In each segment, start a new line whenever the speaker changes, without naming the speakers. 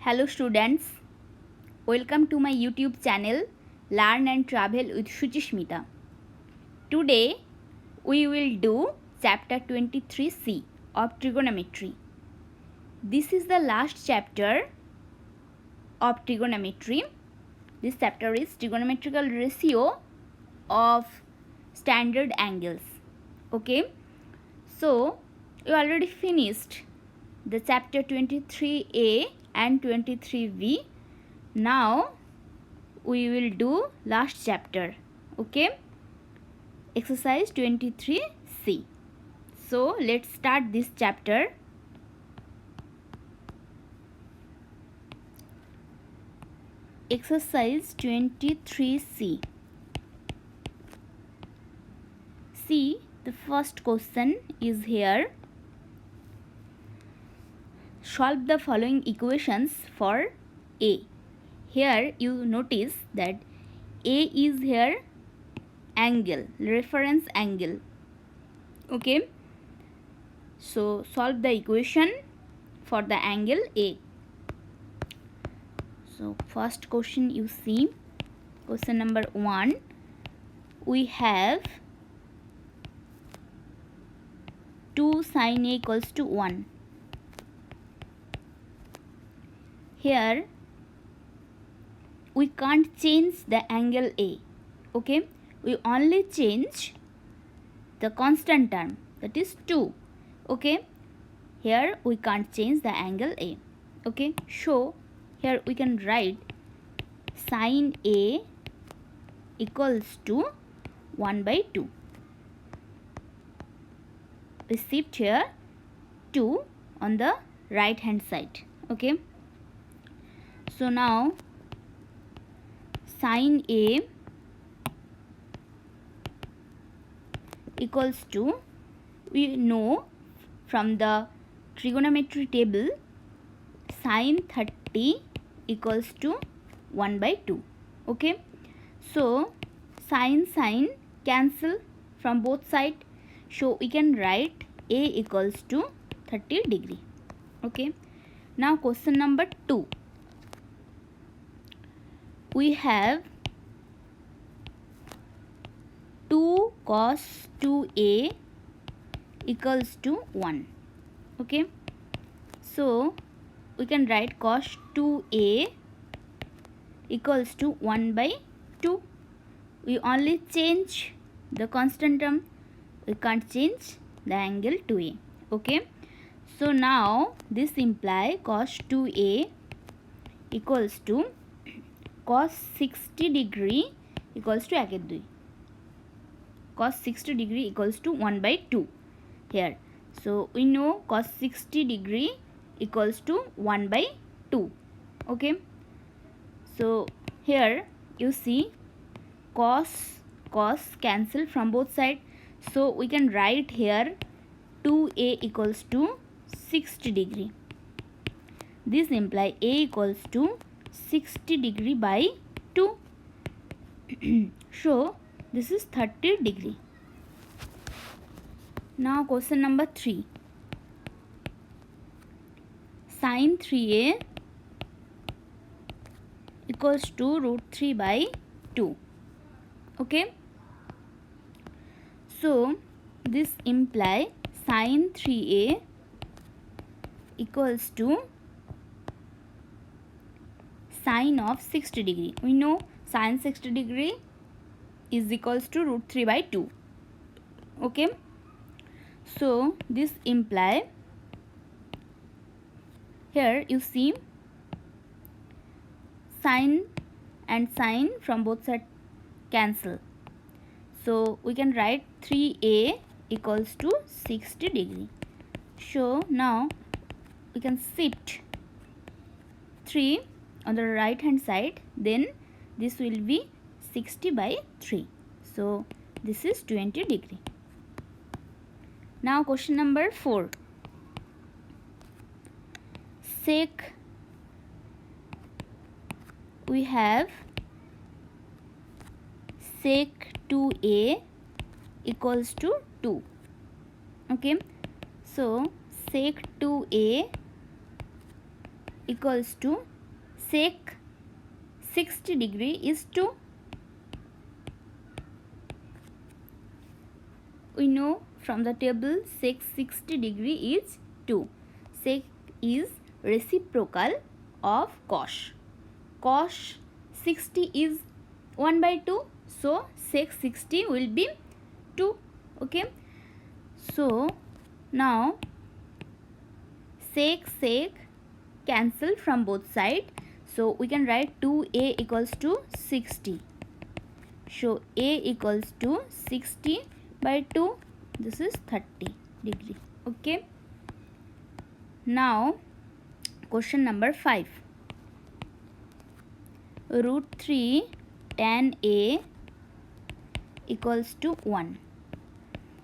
Hello students, welcome to my YouTube channel Learn and Travel with Shuchishmita. Today we will do chapter 23C of trigonometry. This is the last chapter of trigonometry. This chapter is trigonometrical ratio of standard angles. Okay, so we already finished the chapter 23A and 23B. Now we will do last chapter. Okay, exercise 23C. So let's start this chapter. Exercise 23C. See, the first question is here. Solve the following equations for A. Here you notice that A is here angle, reference angle. Okay, so solve the equation for the angle A. So first question you see, question number 1, we have 2 sin A equals to 1. Here we can't change the angle A. Okay, we only change the constant term, that is 2. Okay, here we can't change the angle A. Okay, so here we can write sin A equals to 1 by 2. We shift here 2 on the right hand side. Okay, so now sin A equals to, we know from the trigonometry table, sin 30 equals to 1 by 2. Okay, so sin cancel from both sides, so we can write A equals to 30 degree. Okay, now question number 2, we have 2 cos 2A equals to 1. Okay, so we can write cos 2A equals to 1 by 2. We only change the constant term, we can't change the angle 2A. Okay, so now this implies cos 2A equals to cos 60 degree equals to 2. Cos 60 degree equals to 1 by 2 here. So we know cos 60 degree equals to 1 by 2. Okay, so here you see cos cancel from both sides, so we can write here 2A equals to 60 degree. This implies A equals to 60 degree by 2. So this is 30 degree. Now question number 3, sin 3A equals to root 3 by 2. Okay, so this implies sin 3A equals to sine of 60 degree. We know sin 60 degree is equals to root 3 by 2. Okay, so this implies, here you see sine and sine from both sides cancel, so we can write 3A equals to 60 degree. So now we can shift 3 on the right hand side, then this will be 60 by 3, so this is 20 degree. Now question number 4, sec, we have sec 2A equals to 2. Okay, so sec 2A equals to sec 60 degree is 2. We know from the table sec 60 degree is 2. Sec is reciprocal of cos. Cos 60 is 1 by 2. So sec 60 will be 2. Okay. So now sec cancel from both sides. So we can write 2a equals to 60. So a equals to 60 by 2. This is 30 degree. Okay. Now question number 5. Root 3 tan a equals to 1.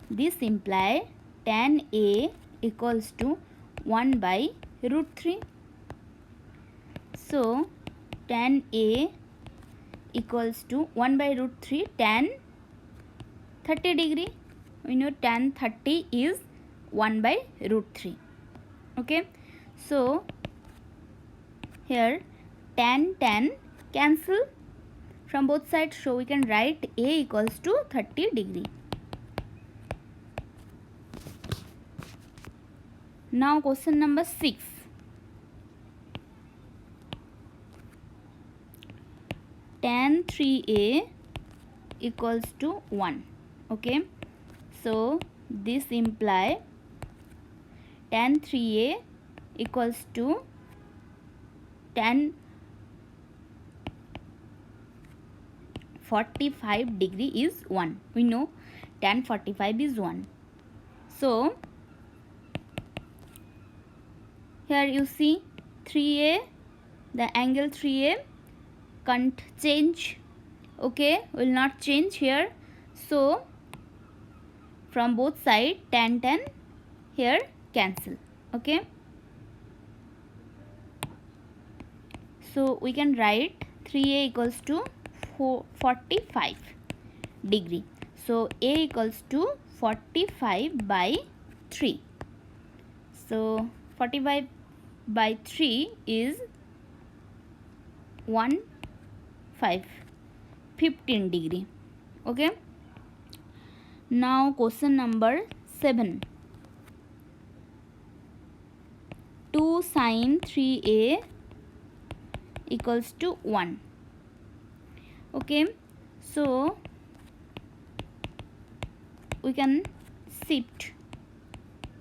This implies tan a equals to 1 by root 3. So tan a equals to 1 by root 3 tan 30 degree. We know tan 30 is 1 by root 3. Okay. So here tan cancel from both sides. So we can write a equals to 30 degree. Now question number 6. Tan 3a equals to 1. Okay. So this implies tan 3a equals to tan 45 degree is 1. We know tan 45 is 1. So here you see 3a, the angle 3a can't change. Okay, will not change here. So from both sides tan here cancel. Okay. So we can write 3a equals to 45 degree. So a equals to 45 by 3. So 45 by 3 is 15 degree. Okay. Now question number 7. 2 sin 3a equals to 1. Okay. So we can shift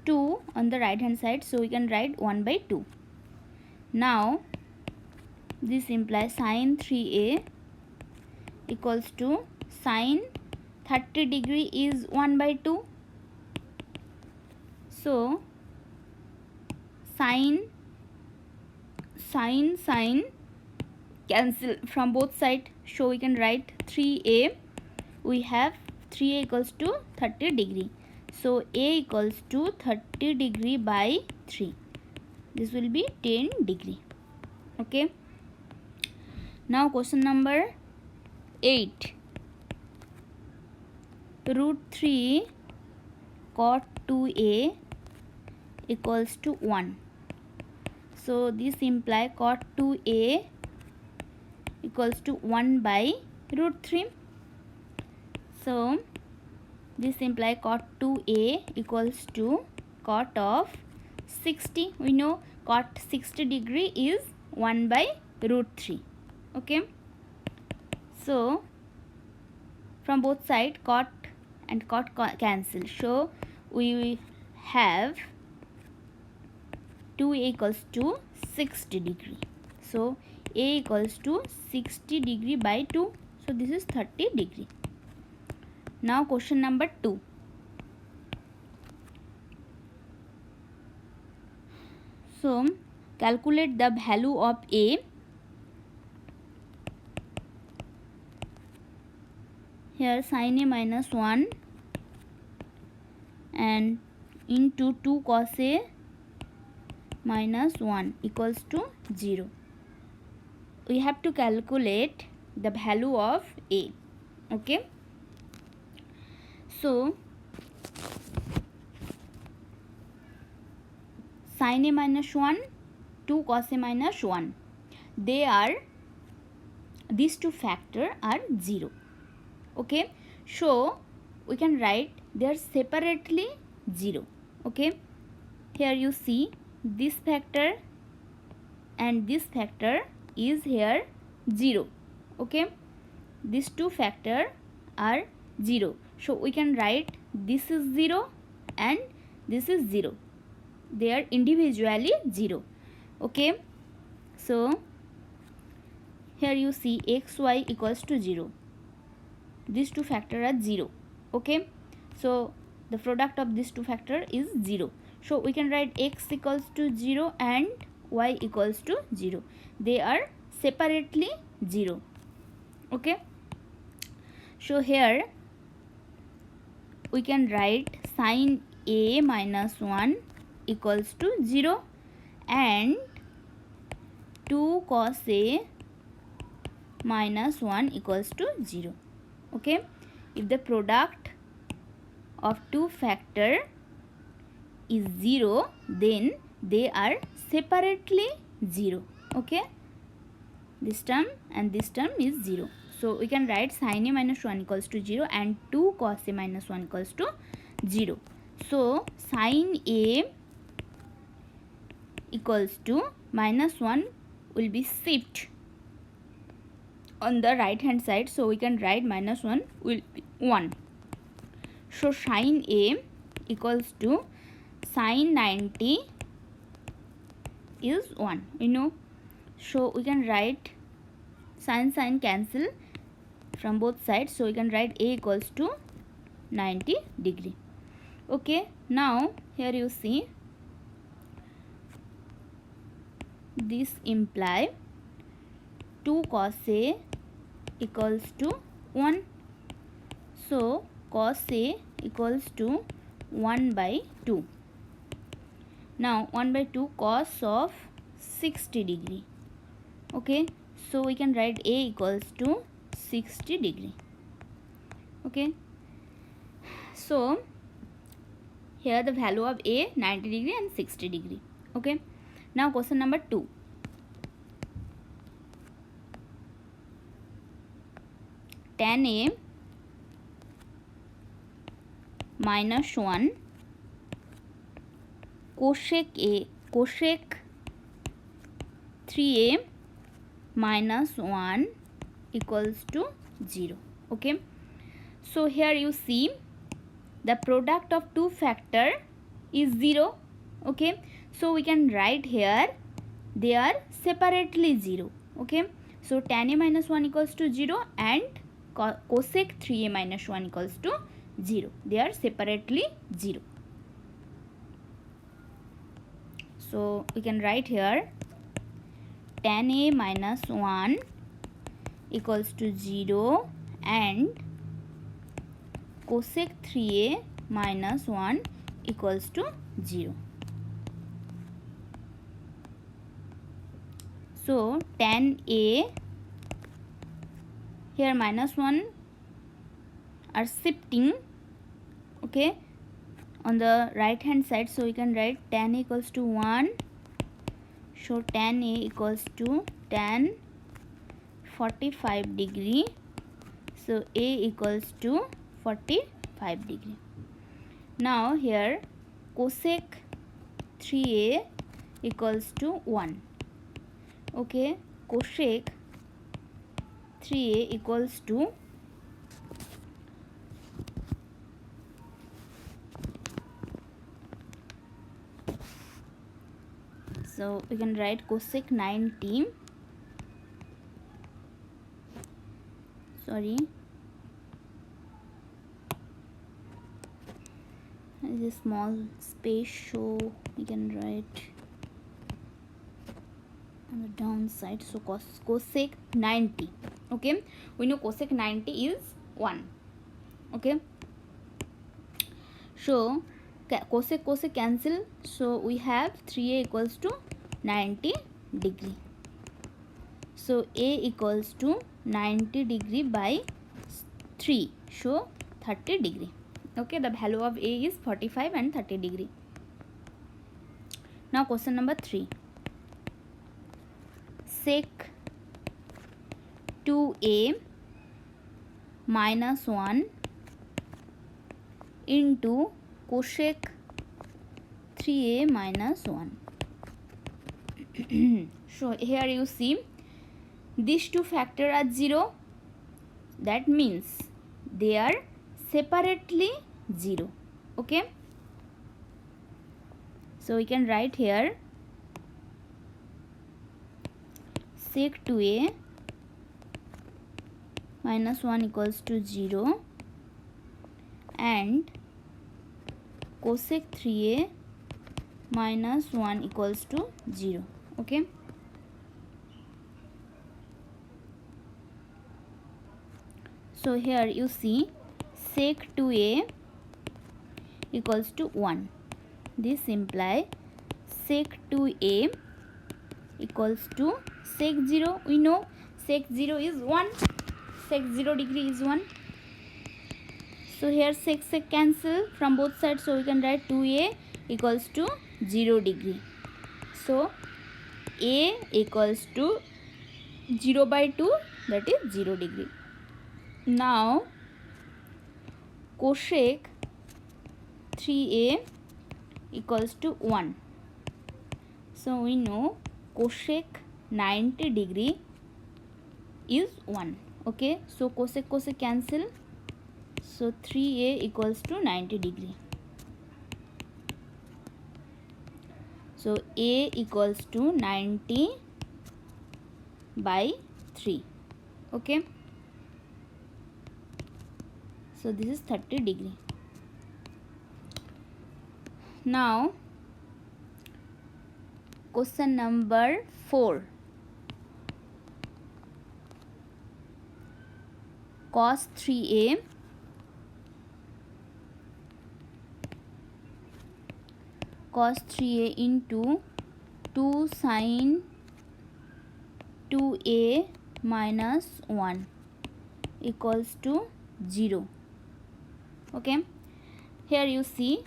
2 on the right hand side. So we can write 1 by 2. Now this implies sin 3a equals to sin 30 degree is 1 by 2. So sin cancel from both sides. So we can write 3a. We have 3a equals to 30 degree. So a equals to 30 degree by 3. This will be 10 degree. Okay. Now question number 8. Root 3 cot 2a equals to 1. So this implies cot 2a equals to 1 by root 3. So this implies cot 2a equals to cot of 60. We know cot 60 degree is 1 by root 3. Okay. So from both sides cot and cot cancel. So we have 2a equals to 60 degree. So a equals to 60 degree by 2. So this is 30 degree. Now question number 2. So calculate the value of a. Here sin a minus 1 and into 2 cos a minus 1 equals to 0. We have to calculate the value of a. Okay. So sin a minus 1, 2 cos a minus 1. these two factor are 0. Okay, so we can write they are separately 0. Okay, here you see this factor and this factor is here 0. Okay, these two factor are 0, so we can write this is 0 and this is 0. They are individually 0. Okay, so here you see xy equals to 0. These two factor are 0. Okay, so the product of these two factor is 0. So we can write x equals to 0 and y equals to 0. They are separately 0. Okay, so here we can write sin a minus 1 equals to 0 and 2 cos a minus 1 equals to 0. Okay, if the product of two factor is 0, then they are separately 0. Okay, this term and this term is 0. So we can write sin a minus 1 equals to 0 and 2 cos a minus 1 equals to 0. So sin a equals to minus 1 will be shift on the right hand side, so we can write minus 1 will be 1. So sin a equals to sin 90 is 1, you know, so we can write sin cancel from both sides, so we can write a equals to 90 degree. Okay, now here you see this imply 2 cos a equals to 1. So cos a equals to 1 by 2. Now 1 by 2 cos of 60 degree. Okay, so we can write a equals to 60 degree. Okay, so here the value of a 90 degree and 60 degree. Okay, now question number 2. Tan a minus 1 cosec 3a minus 1 equals to 0. Okay, so here you see the product of two factor is 0. Okay, so we can write here they are separately 0. Okay, so tan a minus 1 equals to 0 and cosec 3a minus 1 equals to 0. They are separately 0. So we can write here tan a minus 1 equals to 0 and cosec 3a minus 1 equals to 0. So tan a, here minus 1 are shifting, okay, on the right hand side, so we can write tan a equals to 1. So tan a equals to tan 45 degree, so a equals to 45 degree. Now here cosec 3a equals to 1. Okay, cosec 3a equals to so we can write cosec 90, sorry, there is a small space, so we can write on the downside, so cosec 90. Okay, we know cosec 90 is 1. Okay, so cosec cancel, so we have 3a equals to 90 degree. So a equals to 90 degree by 3, so 30 degree. Okay, the value of a is 45 and 30 degree. Now question number 3. cosec 2a minus 1 into cosec 3a minus 1. So here you see these two factors are 0. That means they are separately 0. Okay. So we can write here sec 2a minus 1 equals to 0 and cosec 3a minus 1 equals to 0. Okay. So here you see sec 2a equals to 1. This implies sec 2a equals to sec 0. We know sec 0 is 1. Sec 0 degree is 1. So here sec cancel from both sides. So we can write 2a equals to 0 degree. So a equals to 0 by 2, that is 0 degree. Now cosec 3a equals to 1. So we know cosec 90 degree is 1. Okay, so cosec cancel. So 3a equals to 90 degree. So a equals to 90 by 3. Okay. So this is 30 degree. Now question number 4. Cos 3a into 2 sin 2a minus 1 equals to 0. Okay, here you see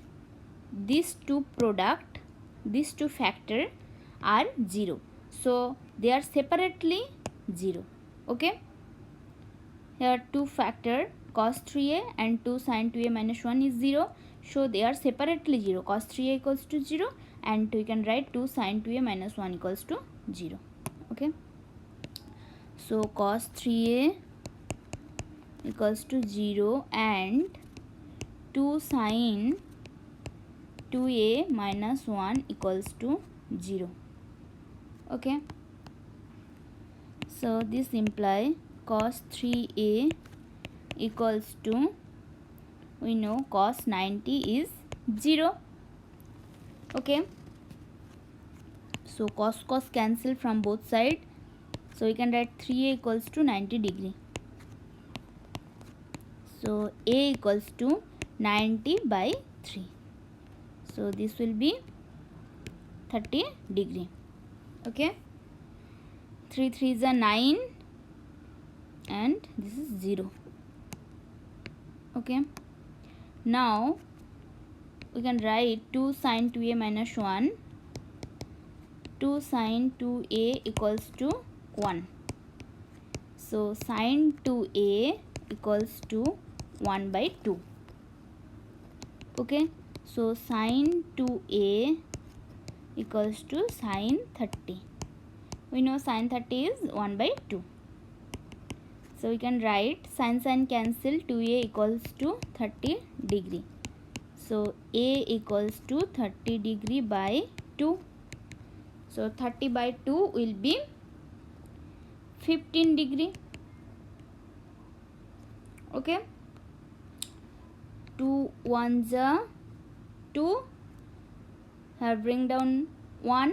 these two factor are 0, so they are separately 0. Okay, here two factor cos 3a and 2 sin 2a minus 1 is 0, so they are separately 0. Cos 3a equals to 0 and we can write 2 sin 2a minus 1 equals to 0. Okay, so cos 3a equals to 0 and 2 sin 2a minus 1 equals to 0. Okay, so this implies cos 3a equals to, we know cos 90 is 0. Okay, so cos cancel from both sides, so we can write 3a equals to 90 degree. So a equals to 90 by 3. So this will be 30 degree. Okay, 3 3s are 9 and this is 0. Okay, now we can write 2 sin 2a minus 1. 2 sin 2a equals to 1. So sin 2a equals to 1 by 2. Okay, so sin 2a equals to sin 30. We know sin 30 is 1 by 2. So we can write sin cancel, 2a equals to 30 degree. So a equals to 30 degree by 2. So 30 by 2 will be 15 degree. Okay, 2 1s are 2. Here bring down 1.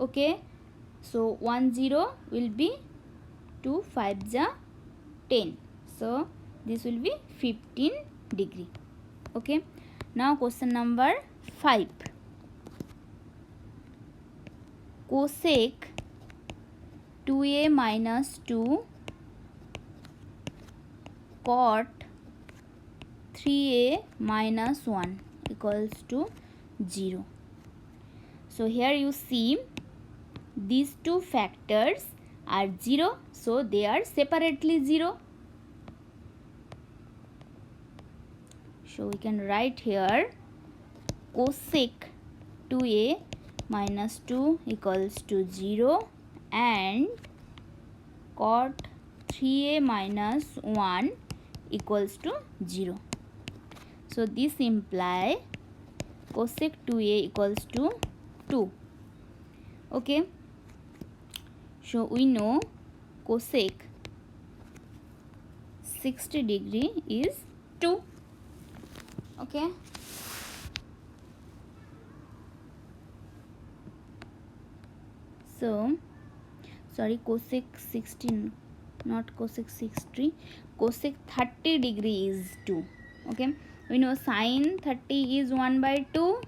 Okay, so 1 0 will be 2 5s are 10. So this will be 15 degree. Okay, now question number 5. Cosec 2a minus 2 cot 3a minus 1 equals to 0. So here you see these two factors are 0, so they are separately 0. So we can write here cosec 2a minus 2 equals to 0 and cot 3a minus 1 equals to 0. So this implies cosec 2a equals to 2. Okay. So we know cosec 60 degree is 2. Okay. So sorry, cosec 16, not cosec 60, cosec 30 degree is 2. Okay, we know sine 30 is 1 by 2,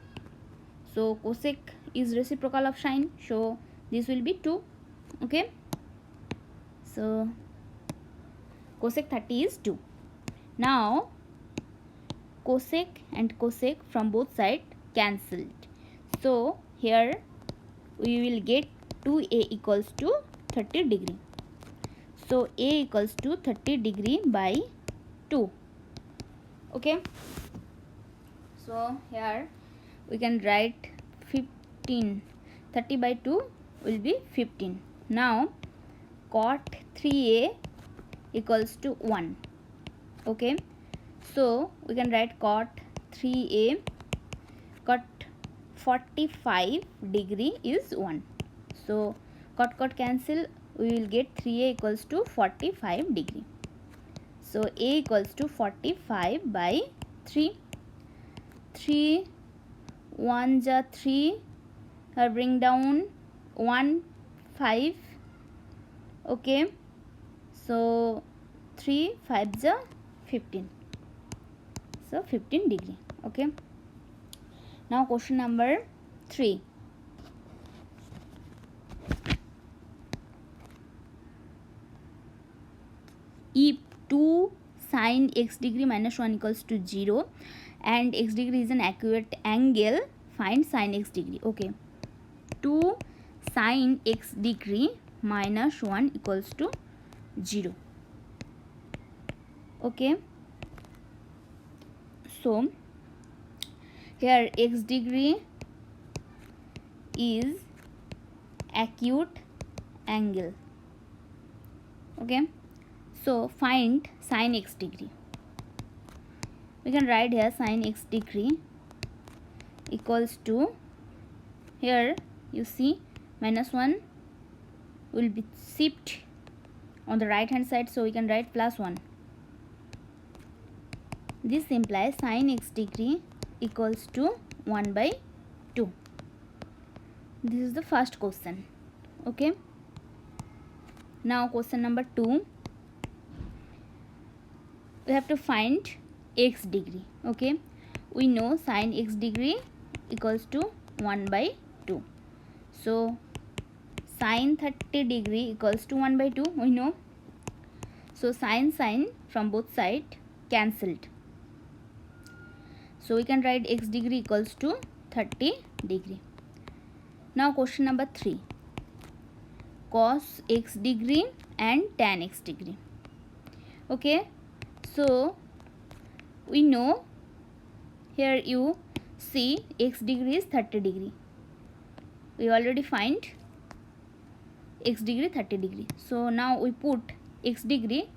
so cosec is reciprocal of sine, so this will be 2. Okay, so cosec 30 is 2. Now cosec and cosec from both sides cancelled, so here we will get 2a equals to 30 degree. So a equals to 30 degree by 2. Okay, so here we can write 15. 30 by 2 will be 15. Now cot 3a equals to 1. Okay, so we can write cot 3a, cot 45 degree is 1. So cot cancel, we will get 3a equals to 45 degree. So a equals to 45 by 3. 3 1 ja 3, bring down 1 5. Okay, so 3 5 ja 15, so 15 degree. Okay, now question number 3. If 2 sine x degree minus 1 equals to 0 and x degree is an accurate angle, find sine x degree. Okay, 2 sine x degree minus 1 equals to 0. Okay, so here x degree is acute angle. Okay, so find sine x degree. We can write here sine x degree equals to, here you see minus 1 will be shift on the right hand side, so we can write plus 1. This implies sine x degree equals to 1 by 2. This is the first question. Okay, now question number 2. We have to find x degree. Okay, we know sine x degree equals to 1 by 2. So sine 30 degree equals to 1 by 2, we know. So sine from both sides cancelled. So we can write x degree equals to 30 degree. Now question number 3. Cos x degree and tan x degree. Okay, so we know here you see x degree is 30 degree. We already find x degree 30 degree. So now we put x degree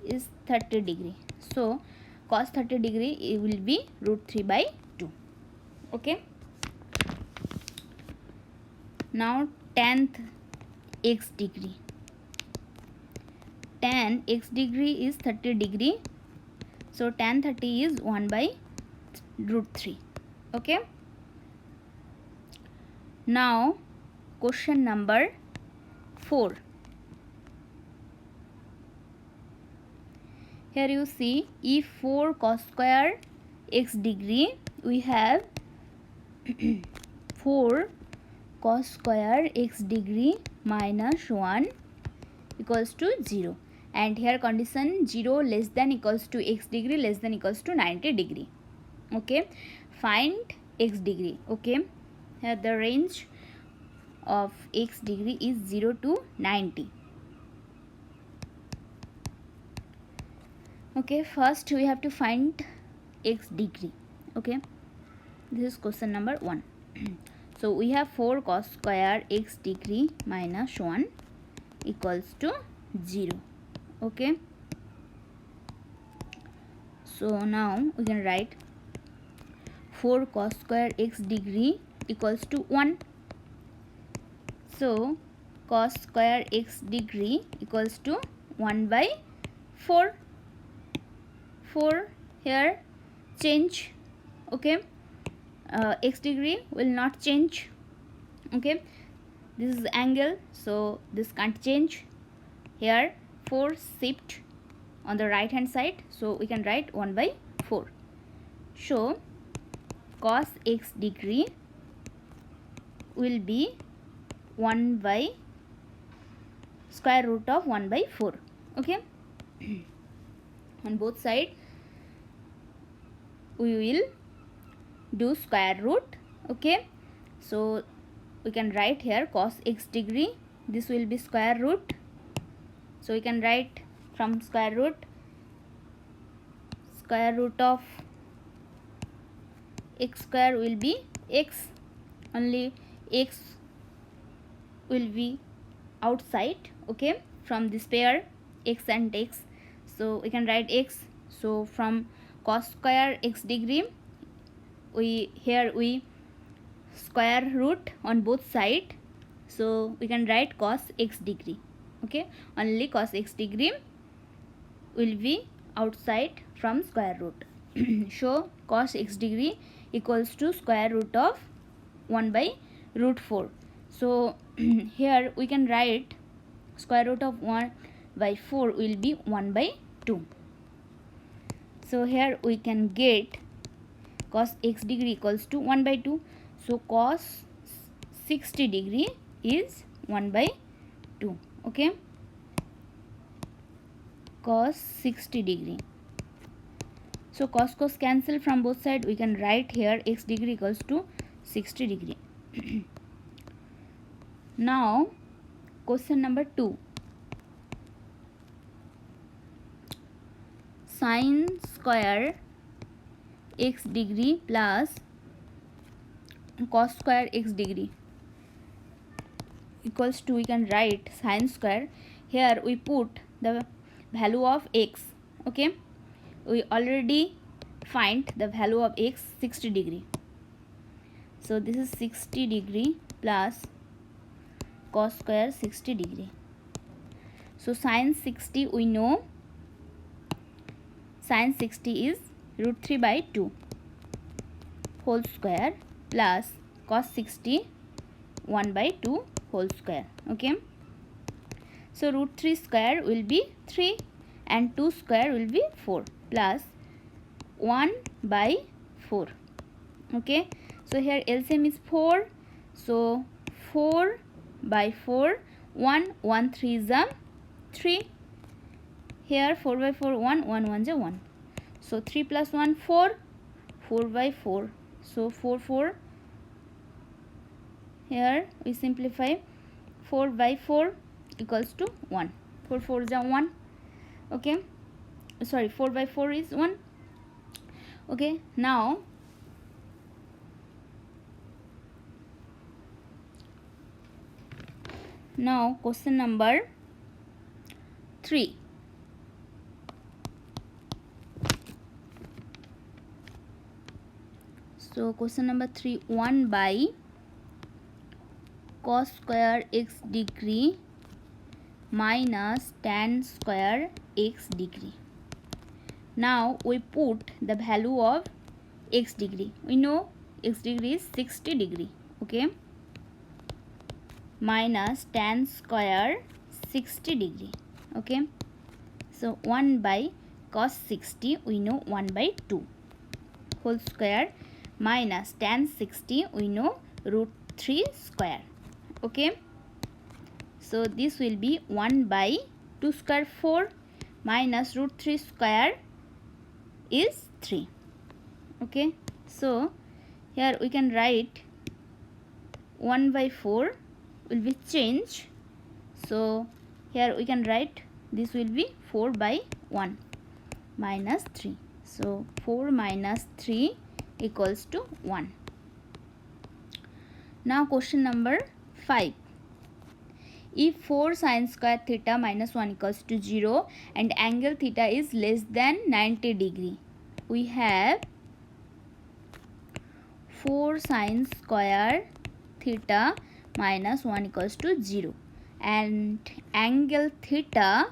is 30 degree. So cos 30 degree, it will be root 3 by 2. Okay, now tan x degree. Tan x degree is 30 degree. So tan 30 is 1 by root 3. Okay, now question number 4. Here you see, if 4 cos square x degree, we have 4 cos square x degree minus 1 equals to 0. And here condition 0 less than equals to x degree less than equals to 90 degree. Okay, find x degree. Okay, here the range of x degree is 0 to 90. Okay, first we have to find x degree. Okay, this is question number 1. So we have 4 cos square x degree minus 1 equals to 0. Okay, so now we can write 4 cos square x degree equals to 1. So cos square x degree equals to 1 by 4. 4 here change. Okay, x degree will not change. Okay, this is angle, so this can't change. Here 4 shift on the right hand side, so we can write 1 by 4. So cos x degree will be 1 by square root of 1 by 4. Okay, on both sides we will do square root. Okay, so we can write here cos x degree, this will be square root, so we can write from square root of x square will be x, only x will be outside. Okay, from this pair x and x, so we can write x. So from cos square x degree, we square root on both side, so we can write cos x degree. Okay, only cos x degree will be outside from square root. So cos x degree equals to square root of 1 by root 4. So here we can write square root of 1 by 4 will be 1 by 2. So here we can get cos x degree equals to 1 by 2. So cos 60 degree is 1 by 2. Okay, cos 60 degree. So cos cancel from both sides, we can write here x degree equals to 60 degree. Now question number 2. Sin square x degree plus cos square x degree equals to, we can write sin square. Here we put the value of x. Okay, we already find the value of x 60 degree. So this is 60 degree plus cos square 60 degree. So sin 60 we know, sin 60 is root 3 by 2 whole square plus cos 60 1 by 2 whole square. Okay, so root 3 square will be 3 and 2 square will be 4 plus 1 by 4. Okay, so here LCM is 4, so 4 by 4, 1 3 is 3. Here 4 by 4 1 1 is 1, so 3 plus 1 4, 4 by 4, so 4 here we simplify, 4 by 4 equals to 1, 4 is 1. Okay, sorry, 4 by 4 is 1. Okay, now question number 3. So question number 3, 1 by cos square x degree minus tan square x degree. Now we put the value of x degree. We know x degree is 60 degree. Okay, minus tan square 60 degree. Okay, so 1 by cos 60 we know 1 by 2 whole square minus tan 60 we know root 3 square. Okay, so this will be 1 by 2 square 4 minus root 3 square is 3. Okay, so here we can write 1 by 4 will be changed. So here we can write this will be 4 by 1 minus 3. So 4 minus 3 equals to 1. Now question number 5. If 4 sin square theta minus 1 equals to 0 and angle theta is less than 90 degree, we have 4 sin square theta minus 1 equals to 0 and angle theta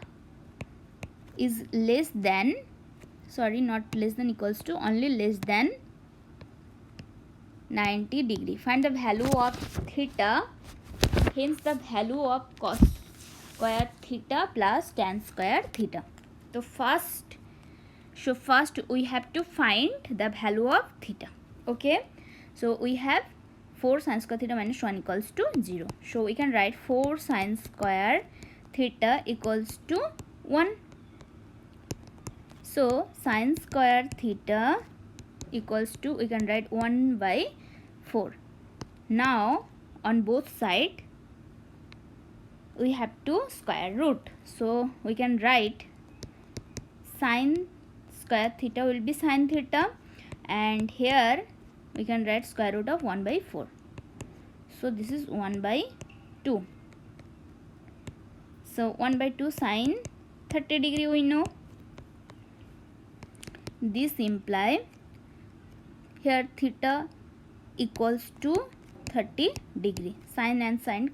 is less than, sorry, not less than, equals to, only less than 90 degree. Find the value of theta, hence the value of cos square theta plus tan square theta. So first we have to find the value of theta. Okay, so we have 4 sin square theta minus 1 equals to 0. So we can write 4 sin square theta equals to 1. So sin square theta equals to, we can write 1 by 4. Now on both sides we have to square root. So we can write sin square theta will be sin theta, and here we can write square root of 1 by 4. So this is 1 by 2. So 1 by 2 sin 30 degree we know. This imply here theta equals to 30 degree. Sin and sin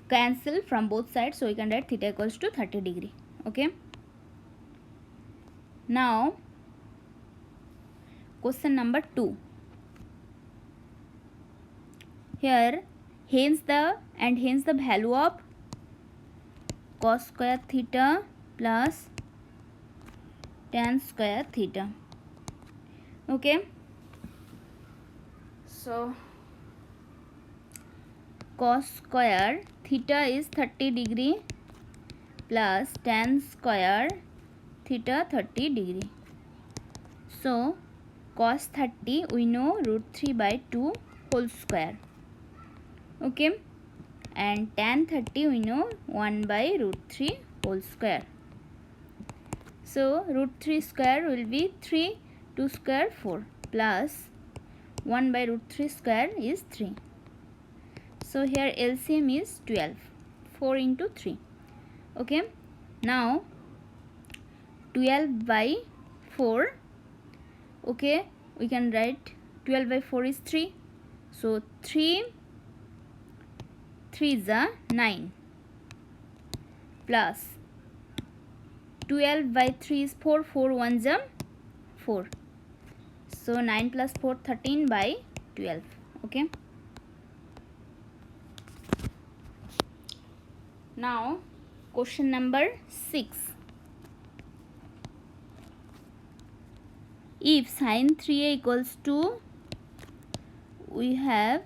cancel from both sides, so we can write theta equals to 30 degree. Okay. Now question number 2. Here hence the value of cos square theta plus tan square theta. Okay, so cos square theta is 30 degree plus tan square theta 30 degree. So cos 30 we know root 3 by 2 whole square. Okay, and tan 30 we know 1 by root 3 whole square. So root 3 square will be 3, 2 square 4 plus 1 by root 3 square is 3. So here LCM is 12, 4 into 3. Okay, now 12 by 4. Okay, we can write 12 by 4 is 3. So 3 is a 9 plus 12 by 3 is 4, 4 1 is 4. So 9 plus 4 13 by 12. Okay, now question number 6. If sin 3a equals to, we have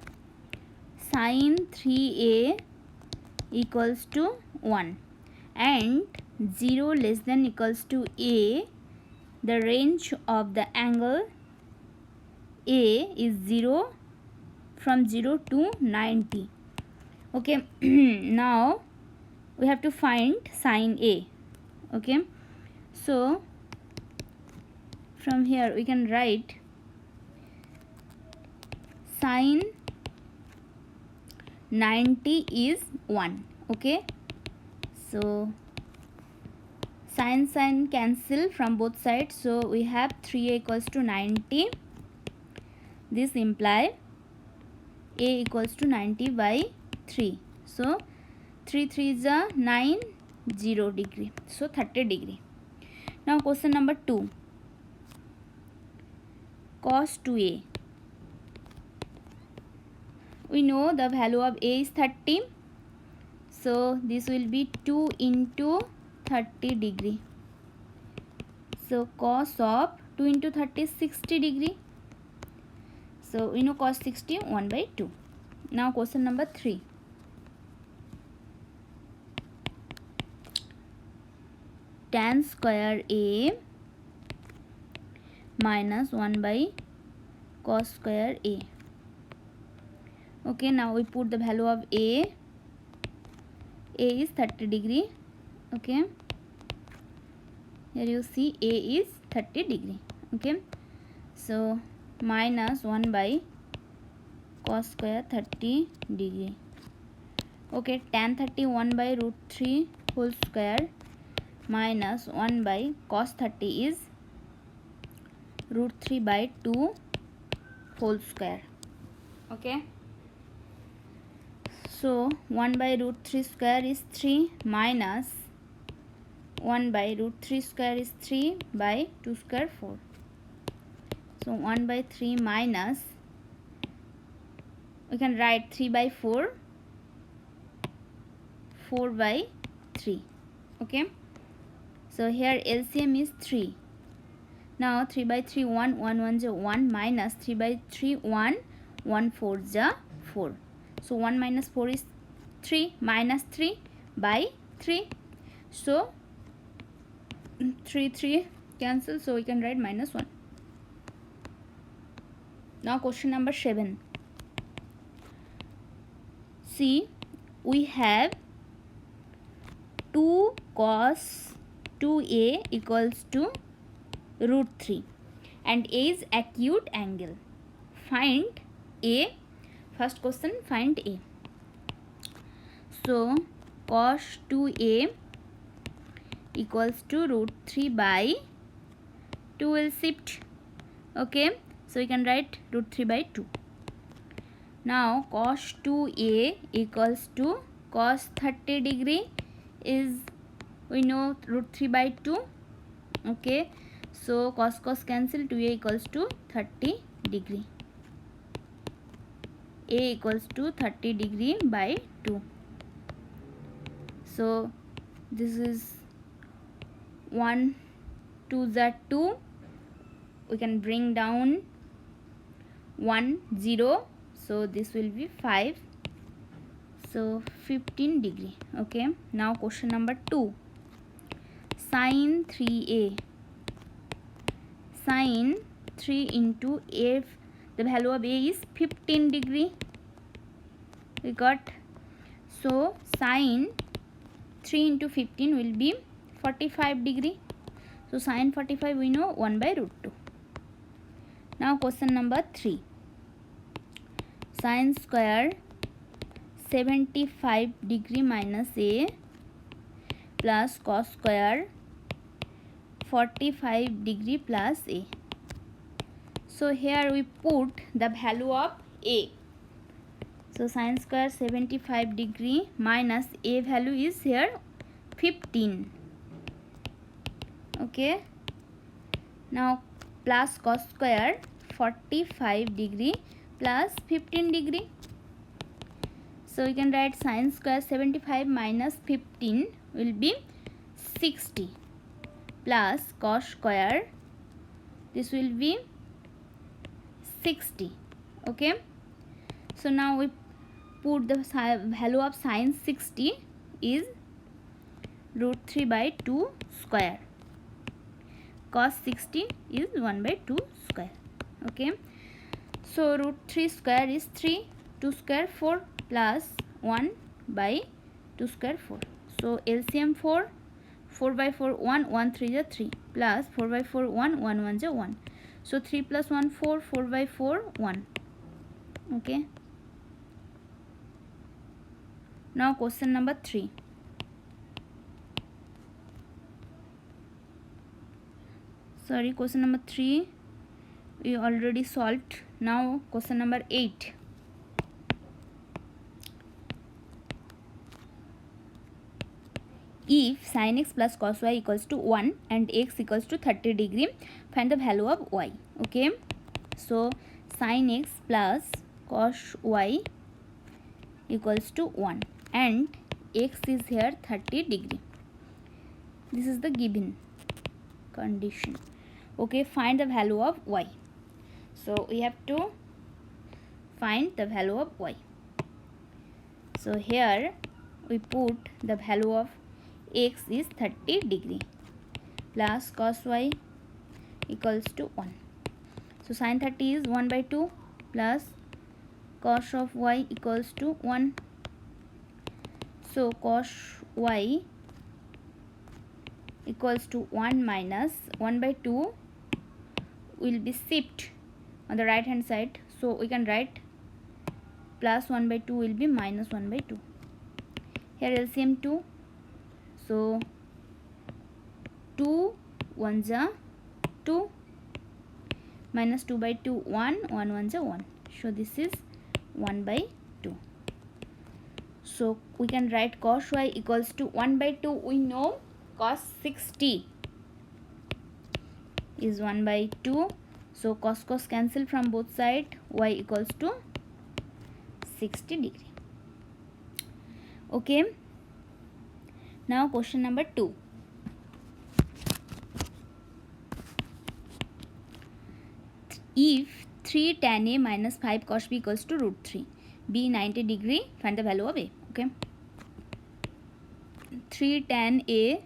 sin 3a equals to 1 and 0 less than equals to a, the range of the angle a is 0 from 0 to 90. Okay, now we have to find sin a. Okay, so from here we can write sin 90 is 1. Okay, so sin cancel from both sides, so we have 3a equals to 90. This imply a equals to 90 by 3. So 3 3 is a 9, 0 degree, so 30 degree. Now question number 2. Cos 2a, we know the value of a is 30, so this will be 2 into 30 degree. So cos of 2 into 30 is 60 degree. So we know cos 60 1 by 2. Now question number 3. Tan square a minus 1 by cos square a. Okay, now we put the value of a. A is 30 degree. Okay, here you see A is 30 degree. Okay, so minus 1 by cos square 30 degree. Okay, tan 30 1 by root 3 whole square minus 1 by cos 30 is root 3 by 2 whole square. Okay, so 1 by root 3 square is 3 minus 1 by root 3 square is 3 by 2 square 4. So 1 by 3 minus, we can write 3 by 4, 4 by 3. Okay, so here LCM is 3. Now 3 by 3 1, 1 1 is 1 minus 3 by 3 1, 1 4 is 4. So 1 minus 4 is 3 minus 3 by 3. So 3 cancel, so we can write minus 1. Now question number 7. See, we have 2 cos 2a equals to root 3 and A is acute angle. Find A. First question, find A. So cos 2a equals to root 3 by 2 will shift. Okay, so we can write root 3 by 2. Now cos 2a equals to cos 30 degree is, we know, root 3 by 2. Okay, so cos cancel, 2a equals to 30 degree. A equals to 30 degree by 2. So this is 1 2 is 2. We can bring down 1 0. So this will be 5. So 15 degree. Okay, now question number 2. Sin 3a. Sin 3 into a, the value of a is 15 degree. We got, so sin 3 into 15 will be 45 degree. So sin 45 we know 1 by root 2. Now question number 3. Sin square 75 degree minus a plus cos square 45 degree plus a. So here we put the value of a. So sin square 75 degree minus a value is here 15. Okay, now plus cos square 45 degree plus 15 degree. So we can write sin square 75 minus 15 will be 60 plus cos square, this will be 60. Okay, so now we put the value of sin 60 is root 3 by 2 square. Cos 60 is 1 by 2 square. Okay, so root 3 square is 3, 2 square 4 plus 1 by 2 square 4. So LCM 4, 4 by 4 1, 1 3 is 3 plus 4 by 4 1, 1 1 is 1. So 3 plus 1 4, 4 by 4 1. Okay, now question number 3. Sorry, question number 3 we already solved. Now question number 8. If sin x plus cos y equals to 1 and x equals to 30 degree, find the value of y. Okay, so sin x plus cos y equals to 1 and x is here 30 degree. This is the given condition. Okay, find the value of y. So we have to find the value of y. So here we put the value of x is 30 degree plus cos y equals to 1. So sin 30 is 1 by 2 plus cos of y equals to 1. So cos y equals to 1 minus 1 by 2 will be shift on the right hand side, so we can write plus 1 by 2 will be minus 1 by 2. Here LCM 2, so 2 1s are 2, minus 2 by 2 1, 1 1s are 1, so this is 1 by 2. So we can write cos y equals to 1 by 2. We know cos 60 is 1 by 2, so cos cancel from both sides, y equals to 60 degree. Okay, now question number 2. If 3 tan a minus 5 cos b equals to root 3, b 90 degree, find the value of a. Okay, 3 tan a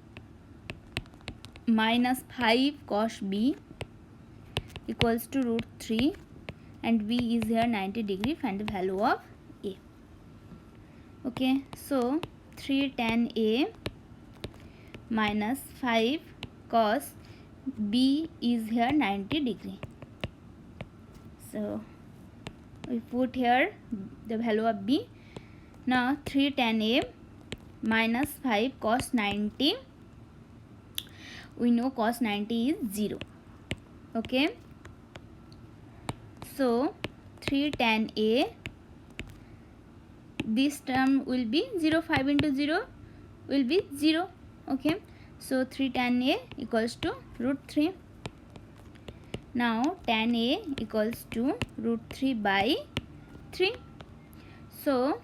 minus 5 cos b equals to root 3 and b is here 90 degree, find the value of a. Okay, so 3 tan a minus 5 cos b is here 90 degree. So we put here the value of b. Now 3 tan a minus 5 cos 90, we know cos 90 is 0. Okay, so 3 tan a, this term will be 0, 5 into 0 will be 0. Okay, so 3 tan a equals to root 3. Now tan a equals to root 3 by 3. So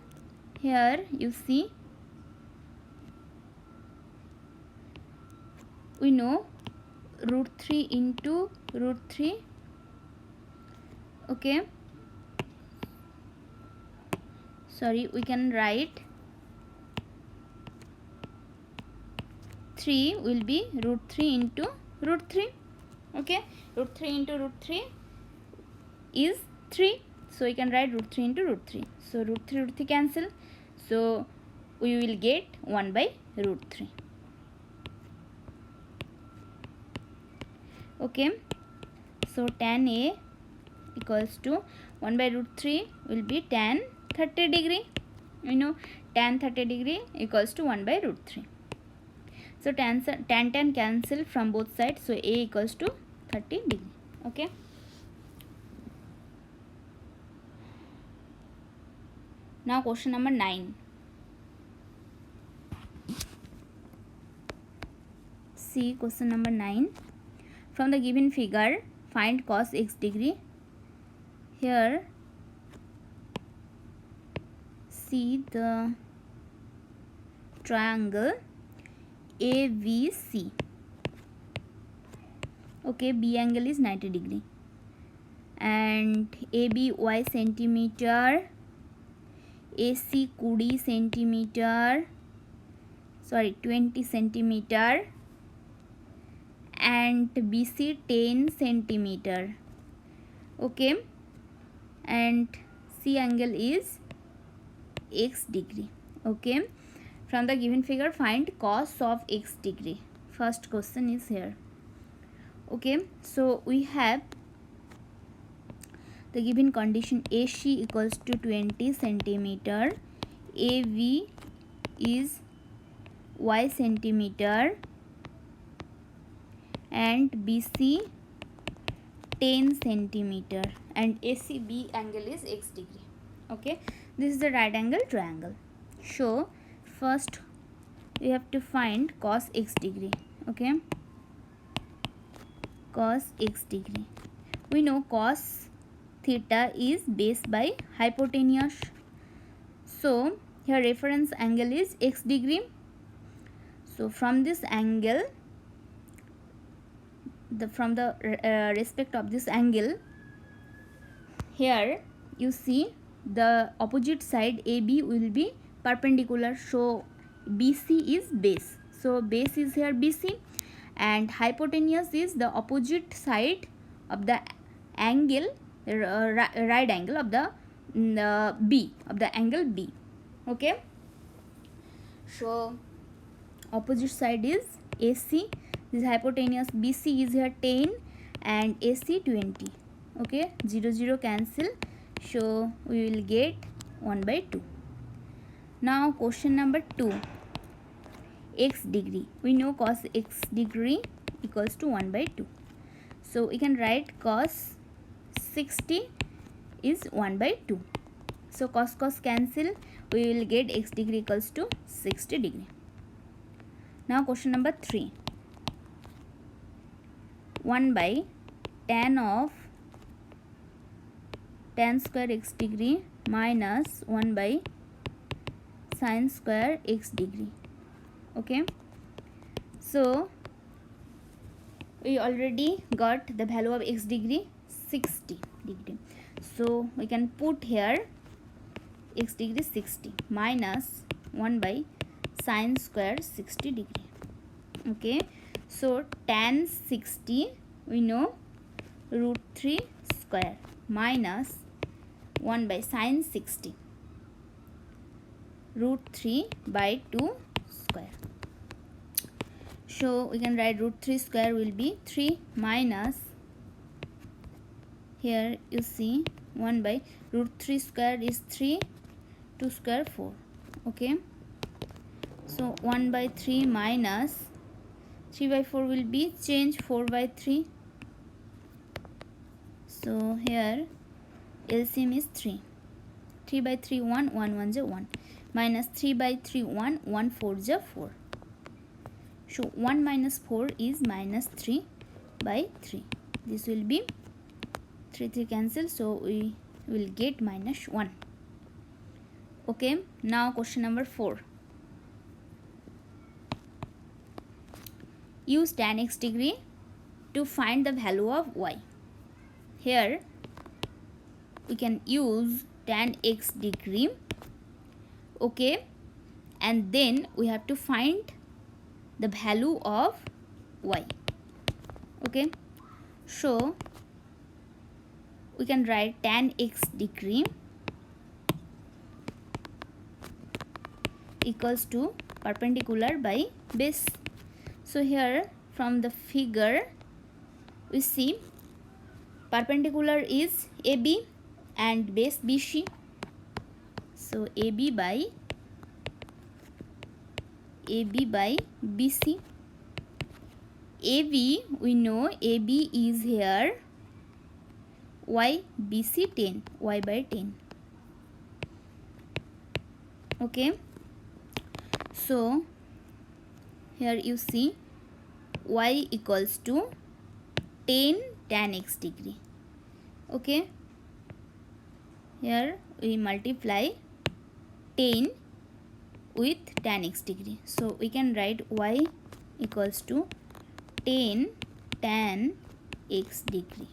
here you see, we know root 3 into root 3. Okay, sorry, we can write 3 will be root 3 into root 3. Okay, root 3 into root 3 is 3, so we can write root 3 into root 3. So root 3 cancel, so we will get 1 by root 3. Okay, so tan a equals to 1 by root 3 will be tan 30 degree. You know tan 30 degree equals to 1 by root 3. So tan cancel from both sides, so a equals to 30 degree. Okay, now question number 9. See question number 9. From the given figure, find cos x degree. Here see the triangle ABC. Okay, B angle is 90 degree and AB y centimeter, AC 20 centimeter, sorry 20 centimeter, and BC 10 centimeter. Okay, and C angle is x degree. Okay, from the given figure, find cos of x degree. First question is here. Okay, so we have the given condition AC equals to 20 centimeter, AV is y centimeter, and BC 10 centimeter, and ACB angle is x degree. Okay, this is the right angle triangle. So first we have to find cos x degree. Okay, cos x degree, we know cos theta is base by hypotenuse, so here reference angle is x degree. So from this angle, from the respect of this angle, here you see the opposite side AB will be perpendicular, so BC is base, so base is here BC, and hypotenuse is the opposite side of the angle, right angle of the B, of the angle B. Okay, So opposite side is AC. This hypotenuse BC is here 10 and AC 20. Okay, 0 0 cancel, so we will get 1 by 2. Now question number 2, x degree. We know cos x degree equals to 1 by 2. So we can write cos 60 is 1 by 2. So cos cancel, we will get x degree equals to 60 degree. Now question number 3, 1 by tan of tan square x degree minus 1 by sin square x degree. Okay, so we already got the value of x degree 60 degree. So we can put here x degree 60 minus 1 by sin square 60 degree. Okay, so tan 60 we know root 3 square minus 1 by sin 60 root 3 by 2 square. So we can write root 3 square will be 3 minus, here you see 1 by root 3 square is 3, 2 square 4. Okay, so 1 by 3 minus 3 by 4 will be change 4 by 3. So here LCM is 3. 3 by 3 1, 1 1 is 1, minus 3 by 3 1, 1 4 is 4. So 1 minus 4 is minus 3 by 3. This will be 3 3 cancel, so we will get minus 1. Okay, now question number 4. Use tan x degree to find the value of y. Here we can use tan x degree. Okay, and then we have to find the value of y. Okay, so we can write tan x degree equals to perpendicular by base. So here from the figure we see perpendicular is AB and base BC. So AB by BC. AB, we know AB is here y, BC 10, y by 10. Okay, so here you see y equals to 10 tan x degree. Okay, here we multiply 10 with tan x degree. So we can write y equals to 10 tan x degree.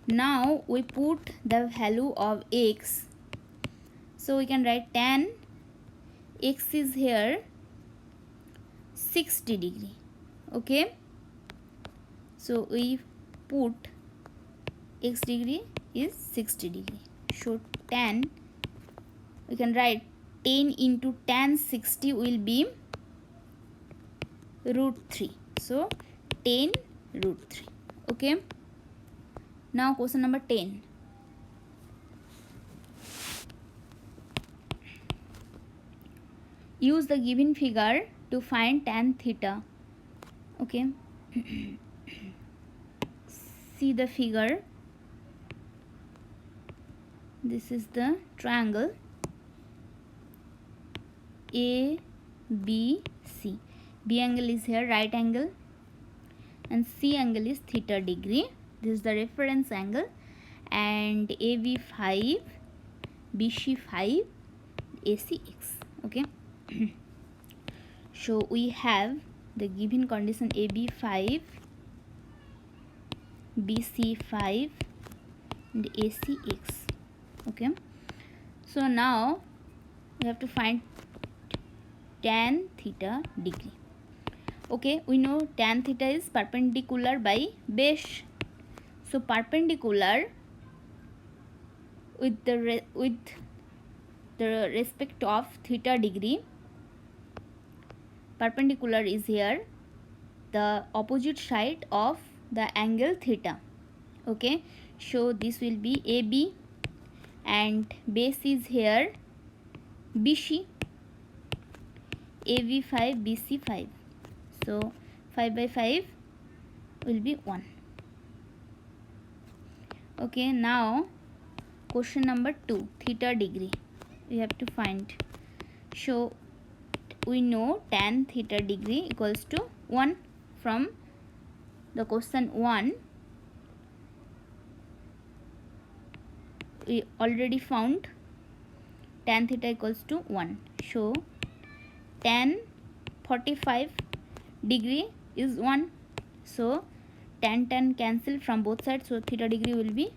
Now we put the value of x. So we can write tan x is here 60 degree. Okay, so we put x degree is 60 degree. So tan, we can write 10 into tan 60 will be root 3. So 10 root 3. Okay, now question number 10. Use the given figure to find tan theta. Okay, see the figure. This is the triangle ABC. B angle is here right angle and C angle is theta degree. This is the reference angle, and AB 5, BC 5, AC x. Okay, so we have the given condition AB 5, BC 5 and AC x. Okay, so now we have to find tan theta degree. Okay, we know tan theta is perpendicular by base. So perpendicular with the respect of theta degree, perpendicular is here the opposite side of the angle theta. Okay, so this will be AB and base is here BC, AB 5 BC 5, so 5 by 5 will be 1. Okay, now question number 2, theta degree we have to find. So we know tan theta degree equals to 1 from the question 1. We already found tan theta equals to 1. So tan 45 degree is 1. So tan cancel from both sides. So theta degree will be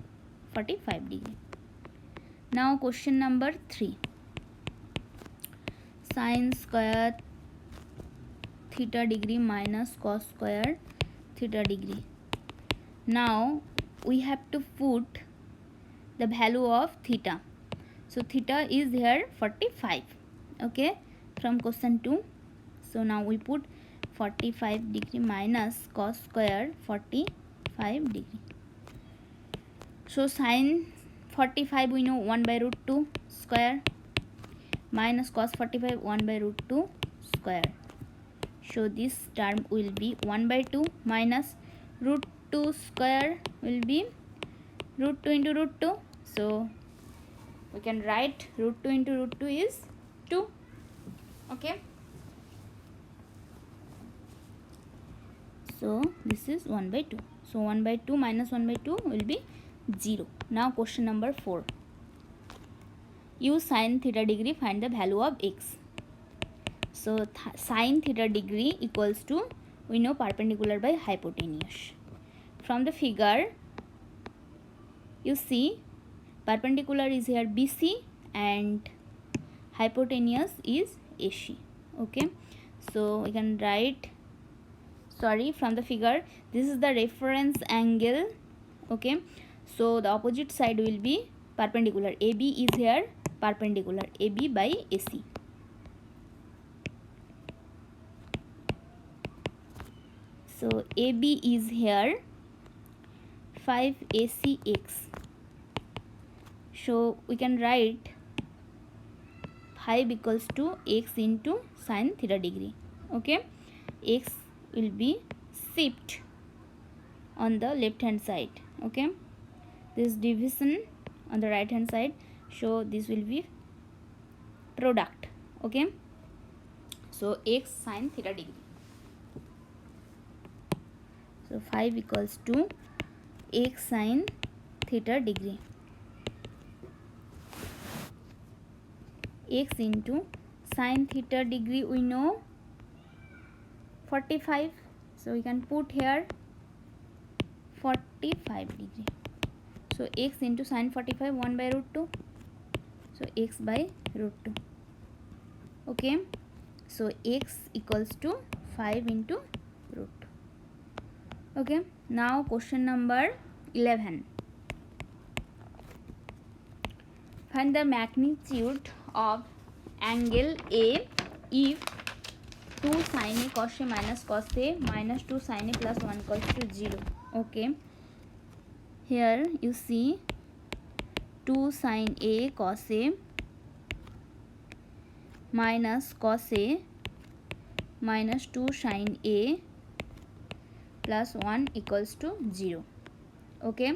45 degree. Now question number 3. Sin square theta degree minus cos square theta degree. Now we have to put the value of theta. So theta is here 45. Okay, from question 2. So now we put 45 degree minus cos square 45 degree. So sin 45 we know 1 by root 2 square minus cos 45 1 by root 2 square. So this term will be 1 by 2 minus root 2 square will be root 2 into root 2. So we can write root 2 into root 2 is 2. Okay, so this is 1 by 2. So 1 by 2 minus 1 by 2 will be 0. Now question number 4. Use sin theta degree, find the value of x. So sin theta degree equals to, we know, perpendicular by hypotenuse. From the figure you see perpendicular is here BC and hypotenuse is AC. Okay, so we can write, sorry, from the figure this is the reference angle. Okay, so the opposite side will be perpendicular. AB is here perpendicular, AB by AC. So AB is here 5 ACX. So we can write 5 equals to x into sin theta degree. Okay, x will be shift on the left hand side. Okay, this division on the right hand side, so this will be product. Okay, so x sin theta degree. So 5 equals to x sin theta degree, x into sin theta degree we know 45. So we can put here 45 degree. So x into sin 45 1 by root 2. So x by root 2. Okay, so x equals to 5 into root 2. Okay, now question number 11. Find the magnitude of angle A if 2 sin A cos A minus cos A minus 2 sin A plus 1 equals to 0. Okay, here you see 2 sin A cos A minus cos A minus 2 sin A plus 1 equals to 0. Okay,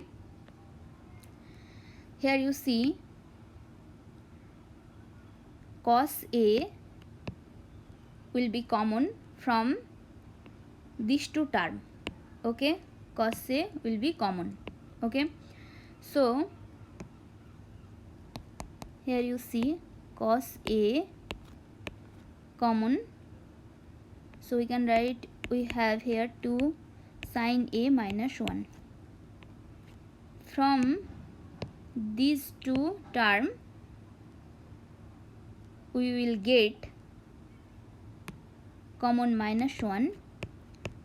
here you see cos A will be common from these two terms. Okay, cos A will be common. Okay, so here you see cos A common, so we can write, we have here 2 sin A minus 1. From these two terms we will get common minus 1.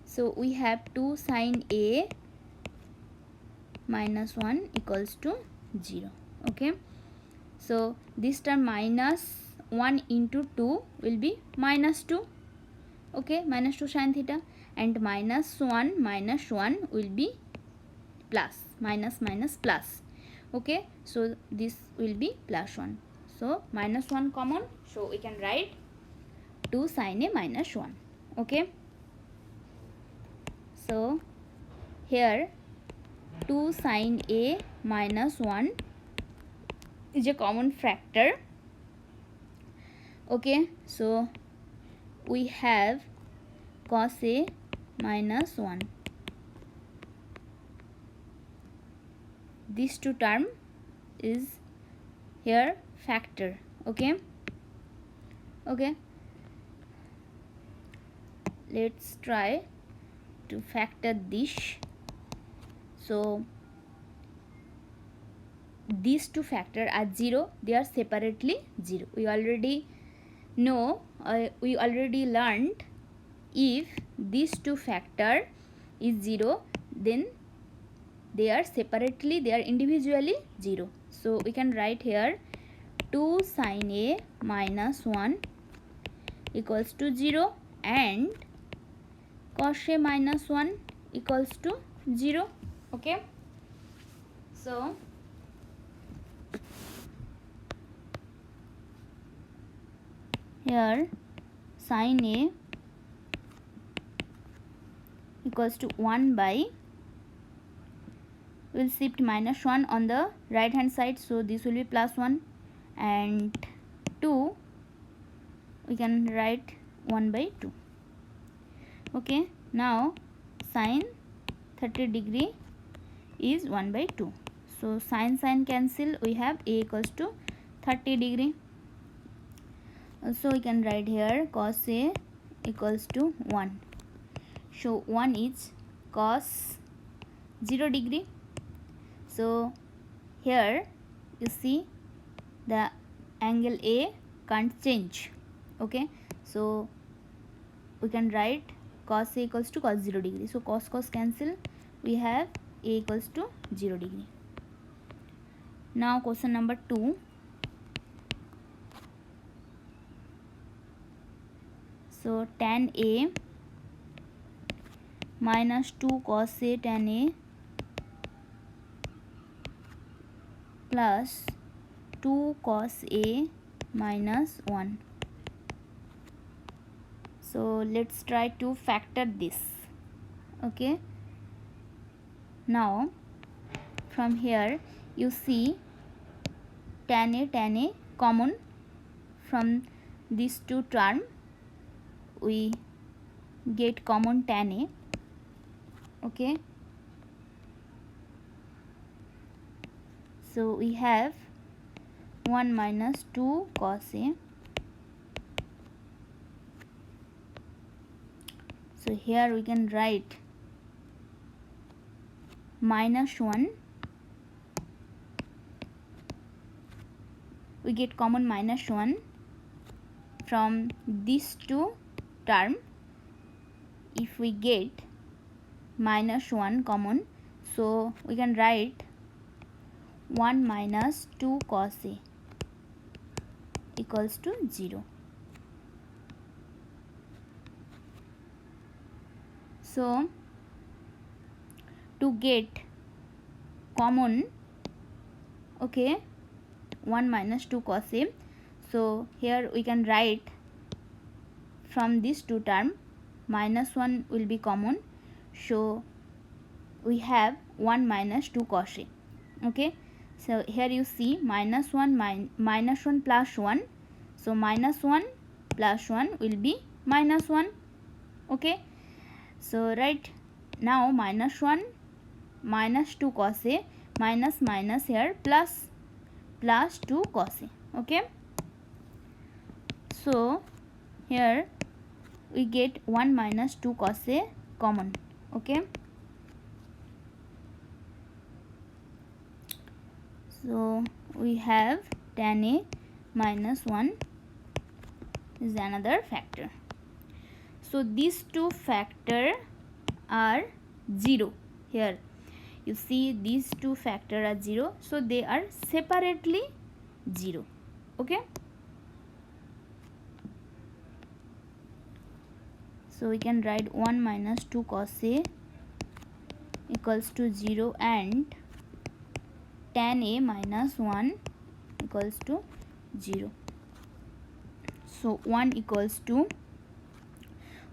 So we have 2 sin A minus 1 equals to 0. Okay, so this term minus 1 into 2 will be minus 2. okay, minus 2 sin theta, and minus 1 will be plus, minus minus plus, okay. So this will be plus 1, so minus 1 common, so we can write 2 sin a minus 1, okay. So here 2 sin a minus 1 is a common factor, okay. So we have cos a minus 1, these two term is here factor, okay. Okay, let's try to factor this. So these two factor are 0, they are separately 0. We already know, we already learned, if these two factor is 0, then they are separately, they are individually 0. So we can write here 2 sin a minus 1 equals to 0 and cos a minus 1 equals to 0, okay. So here sin a equals to 1 by, we'll shift minus 1 on the right hand side, so this will be plus 1, and 2 we can write 1 by 2, okay. Now sin 30 degree is 1 by 2, so sin cancel, we have a equals to 30 degree. So we can write here cos a equals to 1, so 1 is cos 0 degree. So here you see the angle A can't change, okay. So we can write cos a equals to cos 0 degree, so cos cancel, we have a equals to 0 degree. Now question number 2. So tan a minus 2 cos a tan a plus 2 cos a minus 1. So let's try to factor this, okay. Now from here you see tan a common, from these two term we get common tan a, okay. So we have 1 minus 2 cos a, so here we can write minus 1, we get common minus 1 from these two term. If we get minus 1 common, so we can write 1 minus 2 cos a equals to 0. So to get common, okay, 1 minus 2 cos a, so here we can write from these two term minus 1 will be common, so we have 1 minus 2 cos a, okay. So here you see minus 1 minus 1 plus 1, so minus 1 plus 1 will be minus 1, okay. So right now minus 1 minus 2 cos a minus minus here plus 2 cos a, okay. So here we get 1 minus 2 cos a common, okay. So we have tan a minus 1 is another factor. So these two factor are 0. Here you see these two factor are 0, so they are separately 0, okay. So we can write 1 minus 2 cos A equals to 0 and tan A minus 1 equals to 0. So 1 equals to,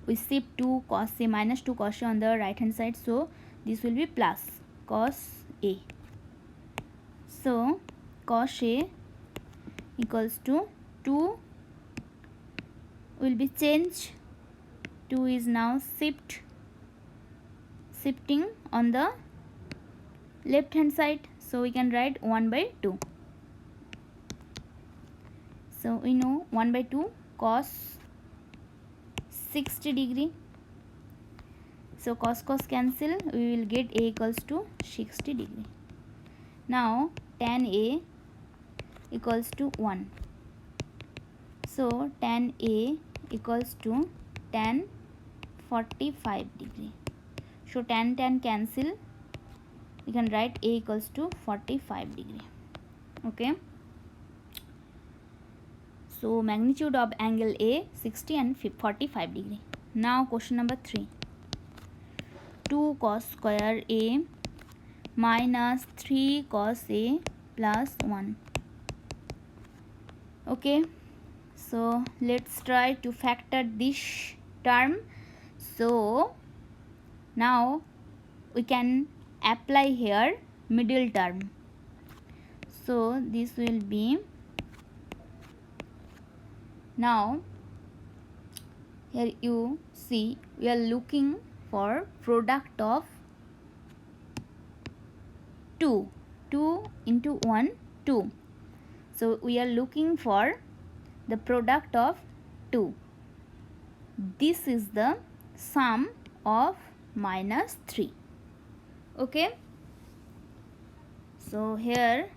we shift 2 cos A minus 2 cos A on the right hand side, so this will be plus cos A. So cos A equals to 2 will be changed, 2 is now shifting on the left hand side, so we can write 1 by 2. So we know 1 by 2 cos 60 degree. So cos cancel, we will get A equals to 60 degree. Now tan A equals to 1. So tan A equals to tan 45 degree. So tan cancel, we can write A equals to 45 degree. Okay. So magnitude of angle A 60 and 45 degree. Now question number 3. 2 cos square A minus 3 cos A plus 1. Okay. So let's try to factor this term. So now we can apply here middle term. So this will be, now here you see we are looking for product of 2 into 1 2. So we are looking for the product of 2. This is the sum of minus 3. Okay. So here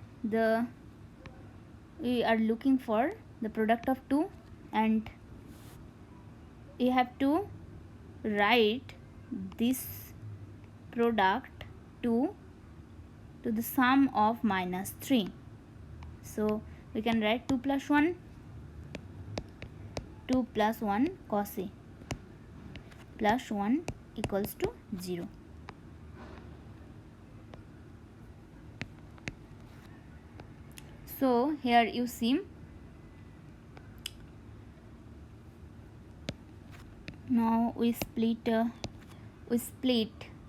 we are looking for the product of 2, and we have to write this product to the sum of minus 3. So we can write 2 plus 1 cos A plus 1 equals to 0. So here you see, now we split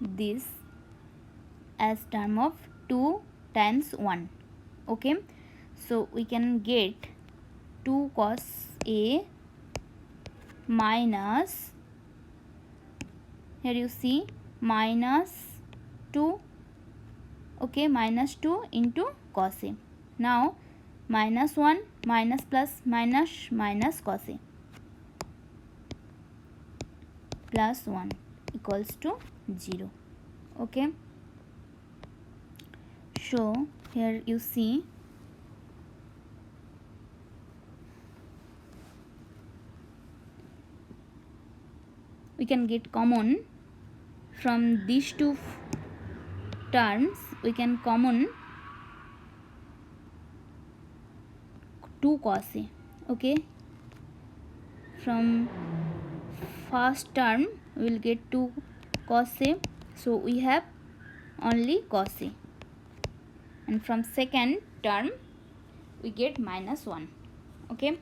this as term of 2 times 1. Okay. So we can get 2 cos A minus, here you see, minus 2. Okay, minus 2 into cos A. Now minus 1 minus plus minus cos A plus 1 equals to 0. Okay. So here you see, we can get common from these two terms. We can common 2 cos A. Okay. From first term we will get 2 cos A. So we have only cos A. And from second term we get minus 1. Okay.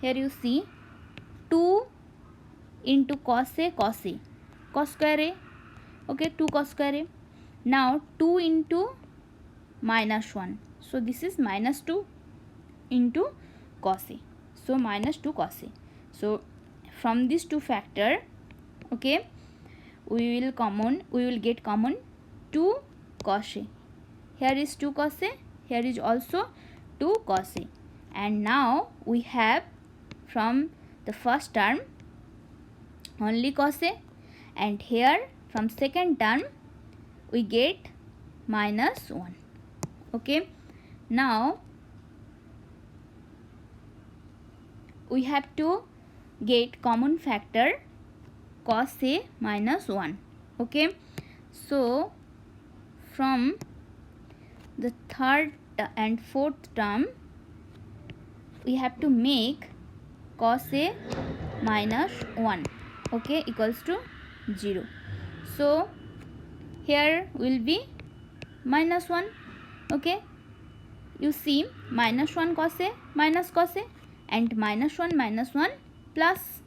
Here you see 2 into cos A, cos square A. Okay, 2 cos square A. Now 2 into minus 1. So this is minus 2 into cos A. So minus 2 cos A. So from these two factor, okay, we will get common 2 cos A. Here is 2 cos A, here is also 2 cos A. And now we have from the first term only cos A, and here from second term we get minus 1. Okay. Now we have to get common factor cos A minus 1. Okay. So from the third and fourth term we have to make cos A minus 1. okay, equals to 0. So here will be minus 1. Okay, you see minus 1 cos A minus cos A, and minus 1 plus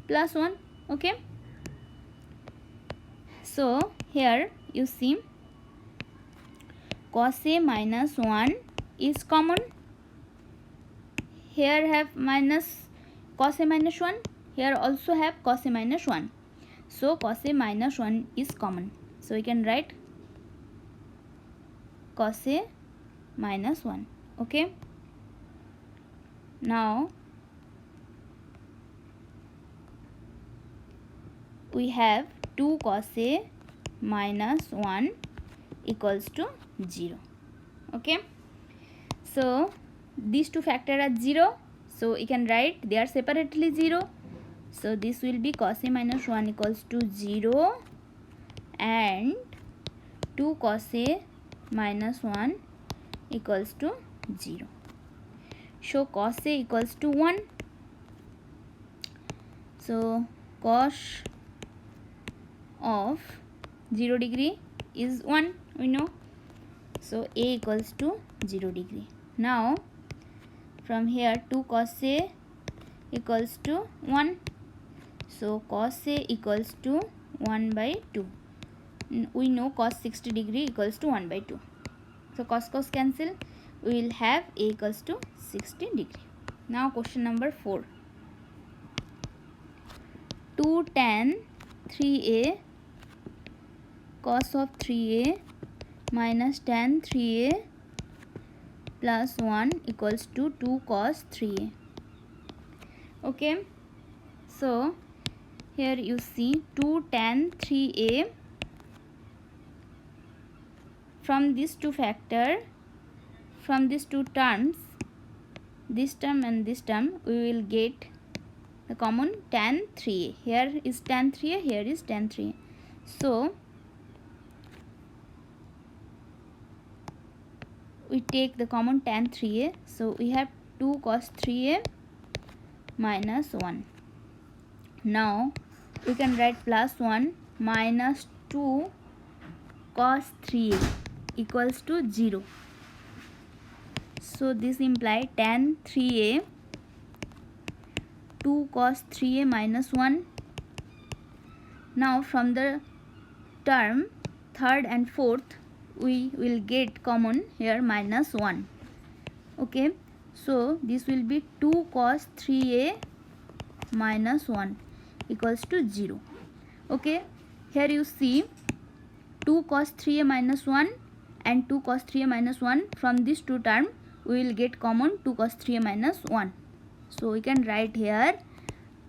1. Okay, so here you see cos A minus 1 is common. Here have minus cos A minus 1, here also have cos A minus 1. So cos A minus 1 is common. So we can write cos A minus 1. Okay, now we have 2 cos A minus 1 equals to 0. Okay, so these two factors are 0, so we can write they are separately 0. So this will be cos A minus 1 equals to 0, and 2 cos A minus 1 equals to 0. So cos A equals to 1. So cos of 0 degree is 1, we know. So A equals to 0 degree. Now from here 2 cos A equals to 1. So cos A equals to 1 by 2. We know cos 60 degree equals to 1 by 2. So cos cancel. We will have A equals to 60 degree. Now question number 4. 2 tan 3A cos of 3A minus tan 3A plus 1 equals to 2 cos 3A. Okay, so here you see 2 tan 3A. From these two factors, from these two terms, this term and this term, we will get the common tan 3A. Here is tan 3A, here is tan 3A. So we take the common tan 3A. So we have 2 cos 3A minus 1. Now we can write plus 1 minus 2 cos 3A equals to 0. So this implies tan 3A 2 cos 3A minus 1. Now from the term third and fourth, we will get common here minus 1. Okay, so this will be 2 cos 3A minus 1 equals to 0. Okay, here you see 2 cos 3A minus 1 and 2 cos 3A minus 1. From these two terms, we will get common 2 cos 3A minus 1. So we can write here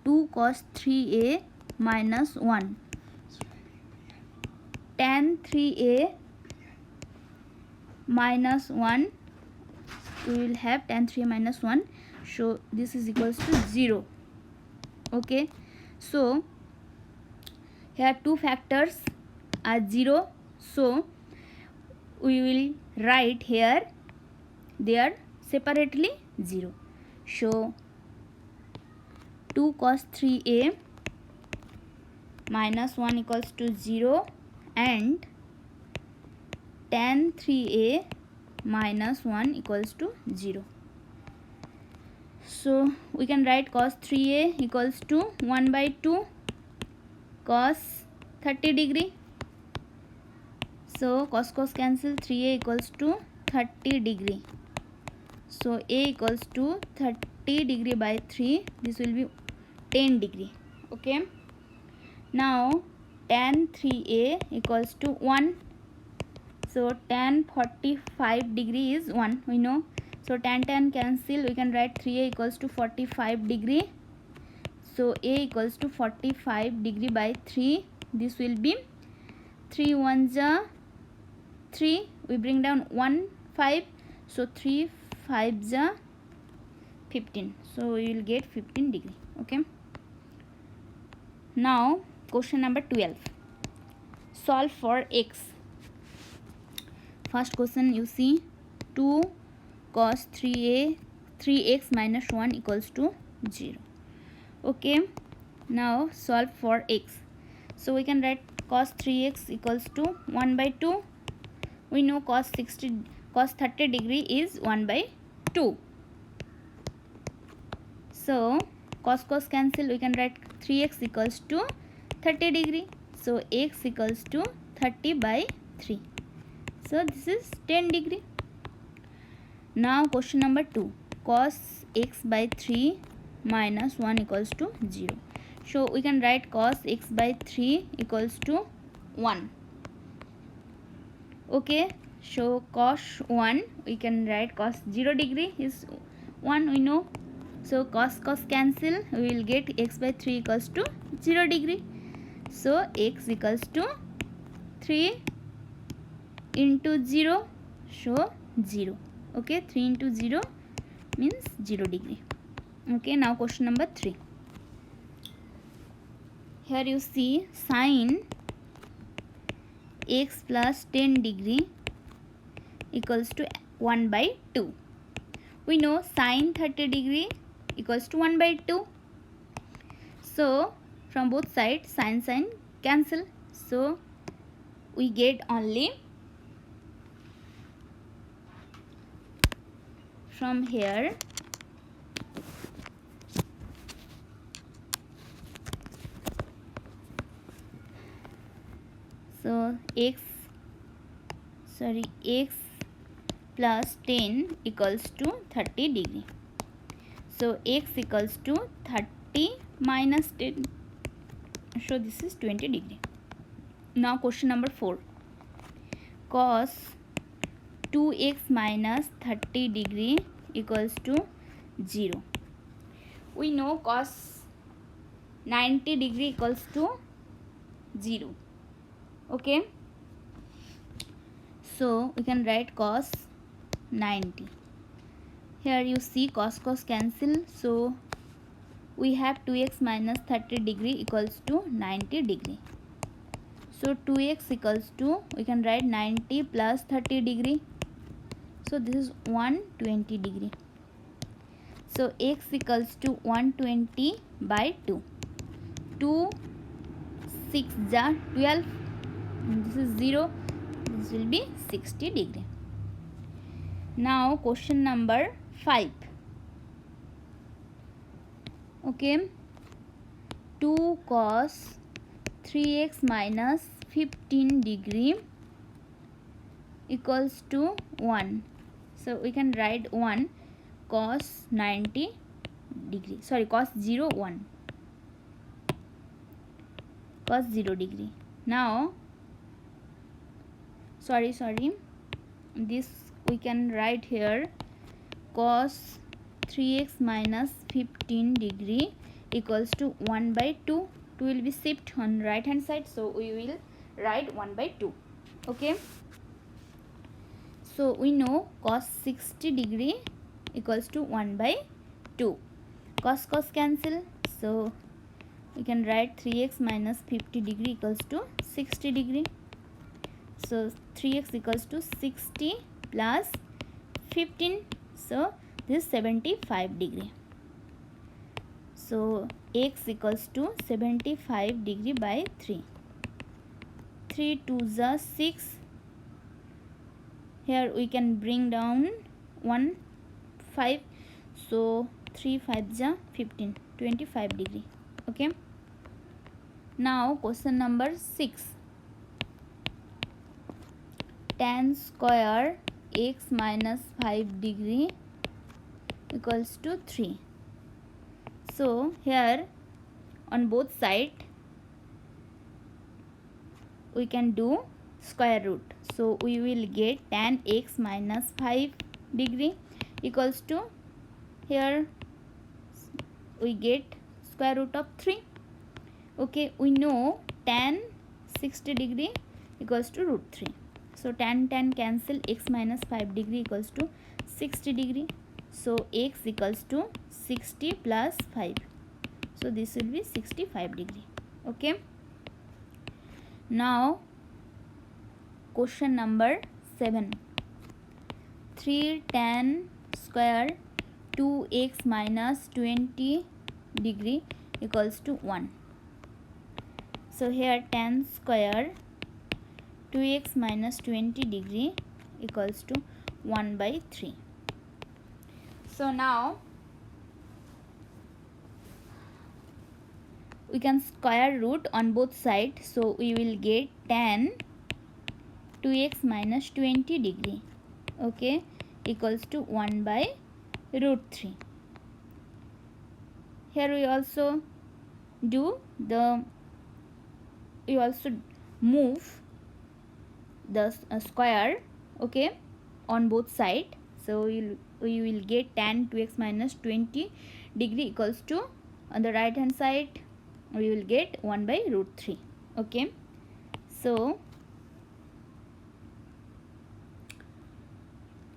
2 cos 3A minus 1. Tan 3A minus 1, we will have tan 3A minus 1. So this is equals to 0. Okay, so here two factors are 0. So we will write here they are separately 0. So 2 cos 3A minus 1 equals to 0, and tan 3A minus 1 equals to 0. So we can write cos 3A equals to 1 by 2 cos 30 degree. So cos cancel, 3A equals to 30 degree. So A equals to 30 degree by 3. This will be 10 degree. Okay, now tan 3A equals to 1. So tan 45 degree is 1, we know. So tan cancel, we can write 3A equals to 45 degree. So A equals to 45 degree by 3. This will be 3 1 ja 3. We bring down 1 5. So 3 5 ja 15. So we will get 15 degree. Okay. Now question number 12. Solve for x. First question you see 2 cos 3x minus 1 equals to 0. Okay, Now solve for x. So we can write cos 3x equals to 1 by 2. We know cos 30 degree is 1 by 2. So cos cancel, we can write 3x equals to 30 degree. So x equals to 30 by 3. So this is 10 degree. Now question number 2. Cos x by 3 minus 1 equals to 0. So we can write cos x by 3 equals to 1. Okay. So cos 1, we can write cos 0 degree is 1, we know. So cos cancel, we will get x by 3 equals to 0 degree. So x equals to 3 into 0. So 0. Okay, 3 into 0 means 0 degree. Okay, now question number 3. Here you see sine x plus 10 degree equals to 1 by 2. We know sine 30 degree equals to 1 by 2. So from both sides sine cancel. So we get only from here so x plus 10 equals to 30 degree. So x equals to 30 minus 10. So this is 20 degree. Now question number 4. Cos 2x minus 30 degree equals to 0. We know cos 90 degree equals to 0. Okay. So we can write cos 90. Here you see cos cancel. So we have 2x minus 30 degree equals to 90 degree. So 2x equals to, we can write 90 plus 30 degree. So this is 120 degree. So x equals to 120 by 2. 2 6 ja 12. This is 0. This will be 60 degree. Now question number 5. Okay. 2 cos 3x minus 15 degree equals to 1. So we can write 1 cos 90 degree. Sorry, cos 0 1. Cos 0 degree. Now sorry, this we can write here cos 3x minus 15 degree equals to 1 by 2. 2 will be shift on right hand side, so we will write 1 by 2. Okay. So we know cos 60 degree equals to 1 by 2. Cos cancel. So we can write 3x minus 50 degree equals to 60 degree. So 3x equals to 60 plus 15. So this is 75 degree. So x equals to 75 degree by 3. 3 2 is 6. Here we can bring down 1 5. So 3 5 is 15. 25 degree. Okay. Now question number 6. Tan square x minus 5 degree equals to 3. So here on both sides we can do square root. So we will get tan x minus 5 degree equals to, here we get square root of 3. Okay, we know tan 60 degree equals to root 3. So tan cancel, x minus 5 degree equals to 60 degree. So x equals to 60 plus 5. So this will be 65 degree. Okay. Now question number 7. 3 tan square 2x minus 20 degree equals to 1. So here tan square 2x minus 20 degree equals to 1 by 3. So now we can square root on both sides. So we will get tan 2x minus 20 degree, okay, equals to 1 by root 3. Here we also move the square, okay, on both sides. So we will get tan 2x minus 20 degree equals to, on the right hand side we will get 1 by root 3, okay. So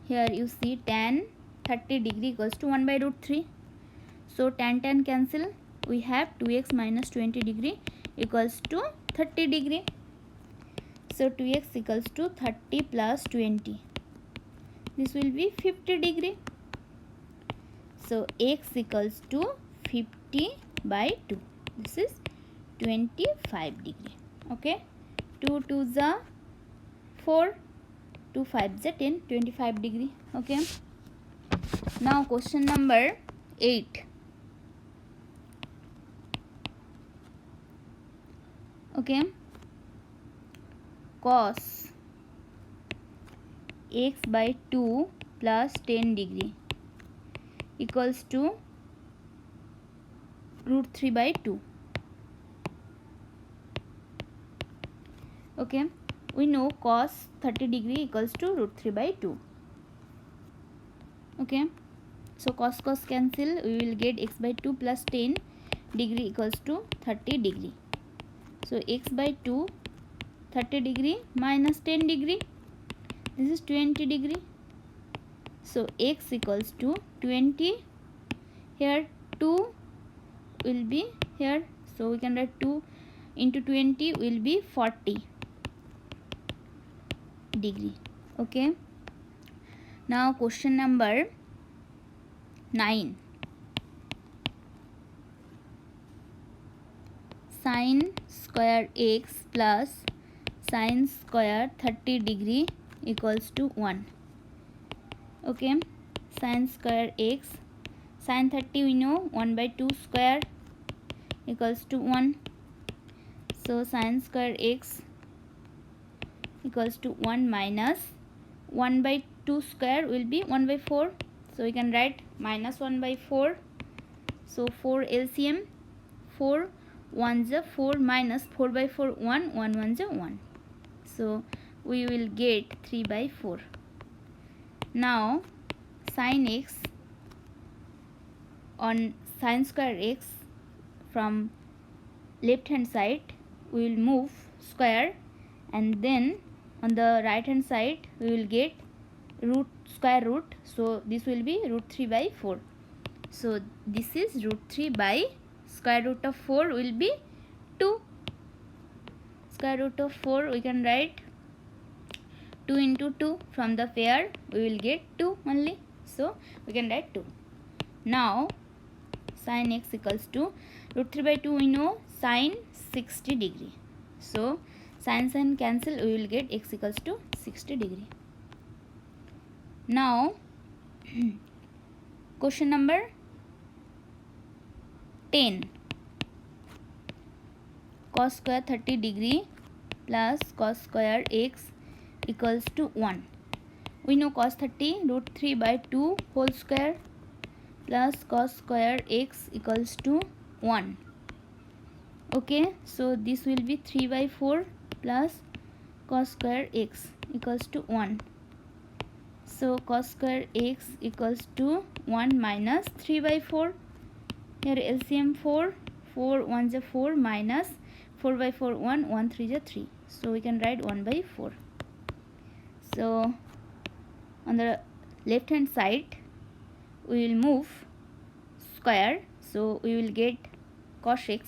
here you see tan 30 degree equals to 1 by root 3. So tan cancel, we have 2x minus 20 degree equals to 30 degree. So 2x equals to 30 plus 20. This will be 50 degree. So x equals to 50 by 2. This is 25 degree. Okay. 2 to the 4. 2 5 the 10. 25 degree. Okay. Now question number 8. Okay. Cos x by 2 plus 10 degree equals to root 3 by 2. Okay, we know cos 30 degree equals to root 3 by 2. Okay, so cos cancel, we will get x by 2 plus 10 degree equals to 30 degree. So x by 2 30 degree minus 10 degree, this is 20 degree. So x equals to 20. Here 2 will be here, so we can write 2 into 20 will be 40 degree. Okay, now question number 9. Sin square x plus sin square 30 degree equals to 1. Okay, sin square x, sin 30 we know 1 by 2 square equals to 1. So sin square x equals to 1 minus 1 by 2 square will be 1 by 4. So we can write minus 1 by 4. So 4 LCM, 4 1 is 4 minus 4 by 4 1, 1 1 is 1. So we will get 3 by 4. Now sin x, on sin square x from left hand side we will move square, and then on the right hand side we will get square root. So this will be root 3 by 4. So this is root 3 by square root of 4 will be 2. Square root of 4 we can write 2 into 2, from the pair we will get 2 only. So we can write 2. Now sin x equals to root 3 by 2 we know sin 60 degree. So sin cancel, we will get x equals to 60 degree. Now question number 10. Cos square 30 degree plus cos square x equals to 1. We know cos 30 root 3 by 2 whole square plus cos square x equals to 1. Okay, so this will be 3 by 4 plus cos square x equals to 1. So cos square x equals to 1 minus 3 by 4. Here LCM 4, 4 1 is 4 minus 4 by 4 1, 1 3 is 3. So we can write 1 by 4. So on the left hand side we will move square, so we will get cos x,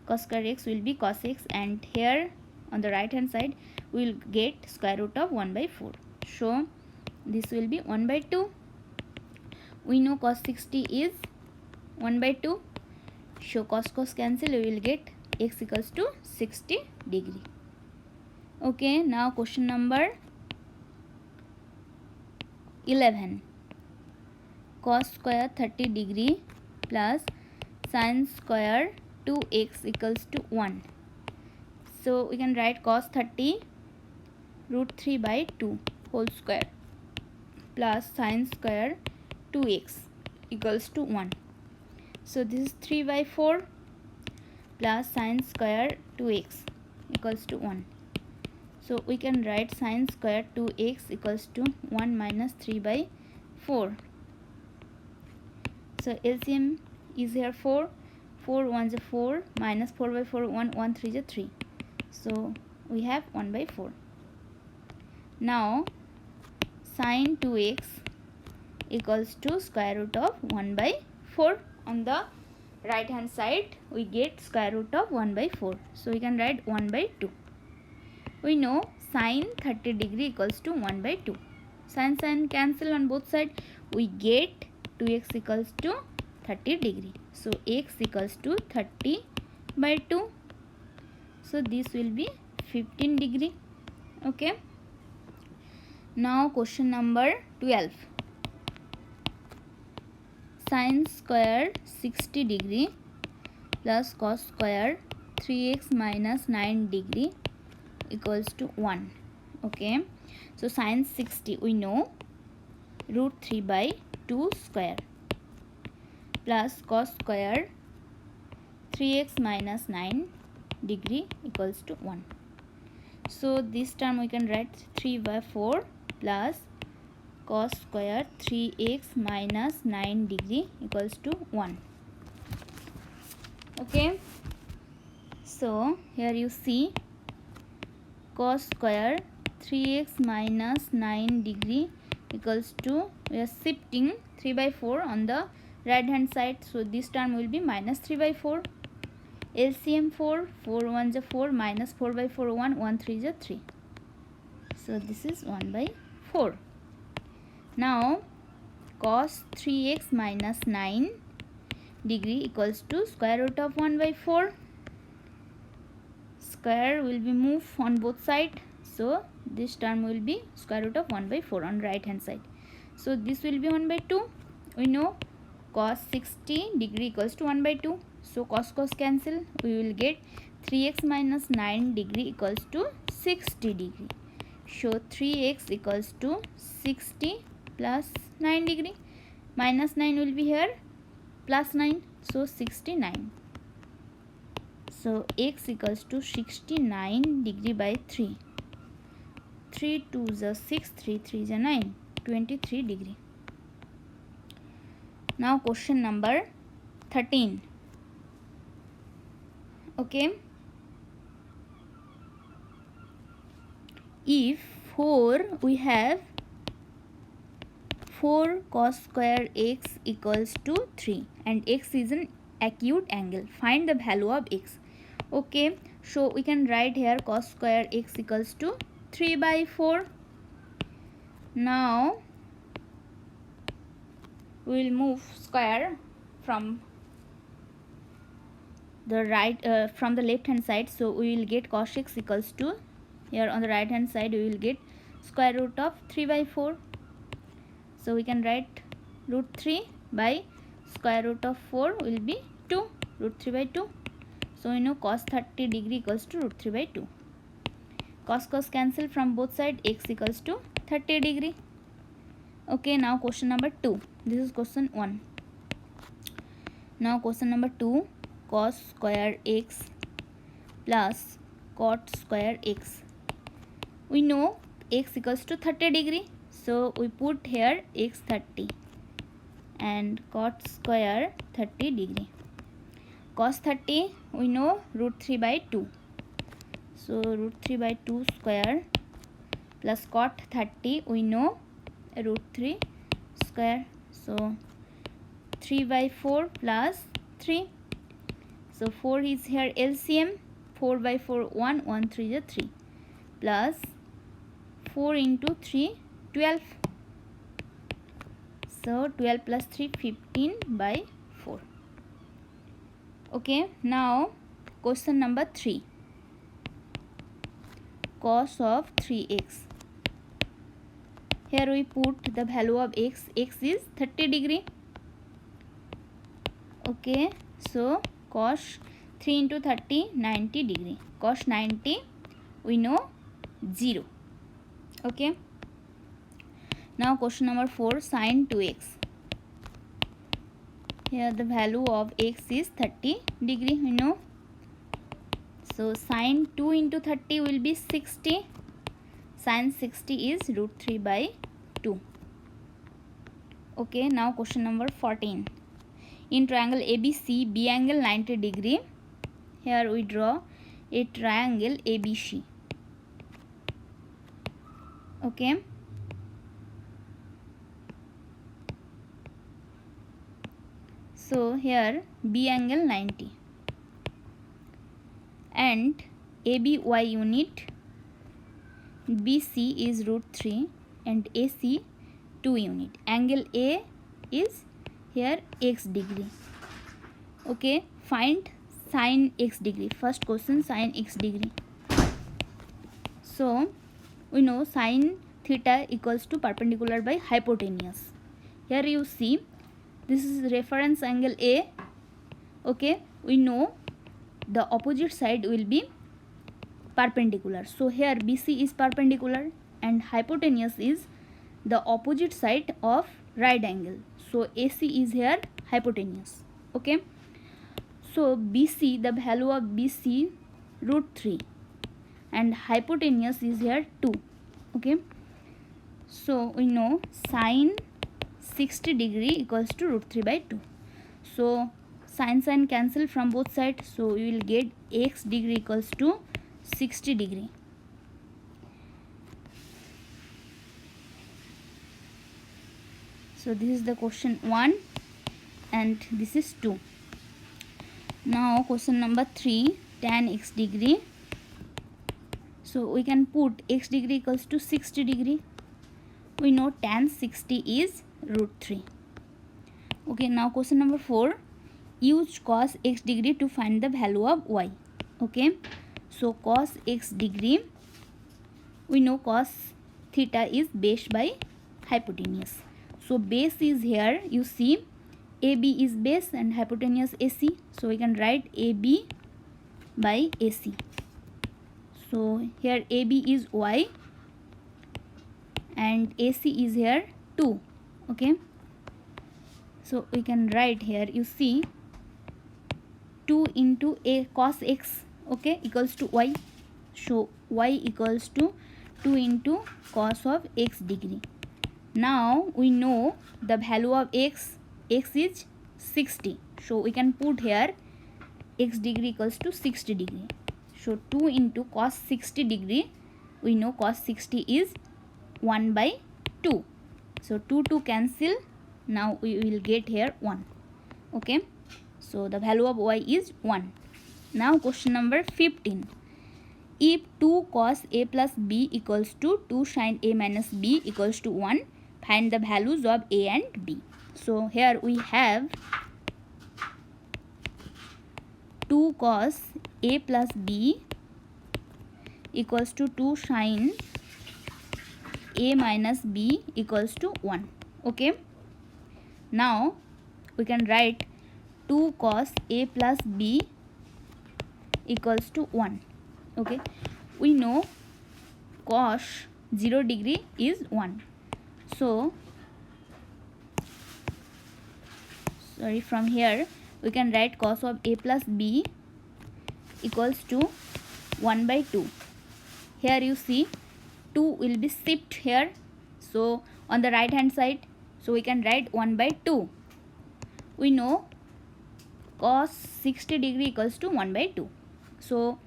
cos square x will be cos x, and here on the right hand side we will get square root of 1 by 4. So this will be 1 by 2. We know cos 60 is 1 by 2. So cos cancel, we will get x equals to 60 degree. Okay, now question number 11. Cos square 30 degree plus sin square 2x equals to 1. So we can write cos 30 root 3 by 2 whole square plus sin square 2x equals to 1. So this is 3 by 4 plus sin square 2x equals to 1. So we can write sin square 2x equals to 1 minus 3 by 4. So LCM is here 4. 4 1 is 4 minus 4 by 4 1 1 3 is 3. So we have 1 by 4. Now sin 2x equals to square root of 1 by 4. On the right hand side we get square root of 1 by 4. So we can write 1 by 2. We know sin 30 degree equals to 1 by 2. Sin cancel on both sides. We get 2x equals to 30 degree. So x equals to 30 by 2. So this will be 15 degree. Okay. Now question number 12. Sin square 60 degree plus cos square 3x minus 9 degree equals to 1. Okay. So sin 60 we know root 3 by 2 square plus cos square 3x minus 9 degree equals to 1. So this term we can write 3 by 4 plus cos square 3x minus 9 degree equals to 1. Okay. So here you see cos square 3x minus 9 degree equals to, we are shifting 3 by 4 on the right hand side. So this term will be minus 3 by 4. LCM 4. 4 1 is 4 minus 4 by 4 1 1 3 is 3. So this is 1 by 4. Now cos 3x minus 9 degree equals to square root of 1 by 4. Square will be moved on both sides. So this term will be square root of 1 by 4 on right hand side. So this will be 1 by 2. We know cos 60 degree equals to 1 by 2. So cos cancel. We will get 3x minus 9 degree equals to 60 degree. So 3x equals to 60 plus 9 degree. Minus 9 will be here. Plus 9. So 69. So x equals to 69 degree by 3. 3 2 is 6, 3 3 is 9. 23 degree. Now question number 13. Okay. If 4 we have 4 cos square x equals to 3 and x is an acute angle. Find the value of x. Okay. So we can write here cos square x equals to 3 by 4. Now we will move square from the from the left hand side. So we will get cos x equals to, here on the right hand side we will get square root of 3 by 4. So we can write root 3 by square root of 4 will be 2, root 3 by 2. So we know cos 30 degree equals to root 3 by 2. Cos cancel from both sides. X equals to 30 degree. Okay, now question number 2. This is question 1. Now question number 2. Cos square x plus cot square x. We know x equals to 30 degree. So we put here x 30 and cot square 30 degree. Cos 30 we know root 3 by 2. So root 3 by 2 square plus cot 30 we know root 3 square. So 3 by 4 plus 3. So 4 is here LCM. 4 by 4 1 1 3 is 3 plus 4 into 3 12. So 12 plus 3 15 by 4. Okay, now question number 3. Cos of 3x. Here we put the value of x. X is 30 degree. Okay, so cos 3 into 30, 90 degree. Cos 90, we know 0. Okay. Now question number 4, sin 2x. Here the value of x is 30 degree, we know. So sin 2 into 30 will be 60. Sin 60 is root 3 by 2. Okay, now question number 14. In triangle ABC, B angle 90 degree. Here we draw a triangle ABC. Okay. So here B angle 90 and ABY unit, BC is root 3 and AC 2 unit. Angle A is here x degree. Okay, find sin x degree. First question, sin x degree. So we know sin theta equals to perpendicular by hypotenuse. Here you see this is reference angle A. Okay, we know the opposite side will be perpendicular. So here BC is perpendicular and hypotenuse is the opposite side of right angle. So AC is here hypotenuse. Okay, so BC, the value of BC root 3 and hypotenuse is here 2. Okay, so we know sin 60 degree equals to root 3 by 2. So sin cancel from both sides, so we will get x degree equals to 60 degree. So this is the question 1 and this is 2. Now question number 3, tan x degree. So we can put x degree equals to 60 degree. We know tan 60 is root 3. Okay, now question number 4, use cos x degree to find the value of y. Okay, so cos x degree, we know cos theta is base by hypotenuse. So base is here, you see AB is base and hypotenuse AC. So we can write AB by AC. So here AB is y and AC is here 2. Okay, so we can write here, you see 2 into a cos x, okay, equals to y. So y equals to 2 into cos of x degree. Now we know the value of x. X is 60. So we can put here x degree equals to 60 degree. So 2 into cos 60 degree, we know cos 60 is 1 by 2. So 2 cancel. Now we will get here 1. Okay, so the value of y is 1. Now question number 15. If 2 cos a plus b equals to 2 sin a minus b equals to 1, find the values of a and b. So here we have 2 cos a plus b equals to 2 sin a minus b equals to 1. Okay, now we can write 2 cos a plus b equals to 1. Okay, we know cos 0 degree is 1. So from here we can write cos of a plus b equals to 1 by 2. Here you see 2 will be shift here, so on the right hand side, so we can write 1 by 2. We know cos 60 degree equals to 1 by 2. So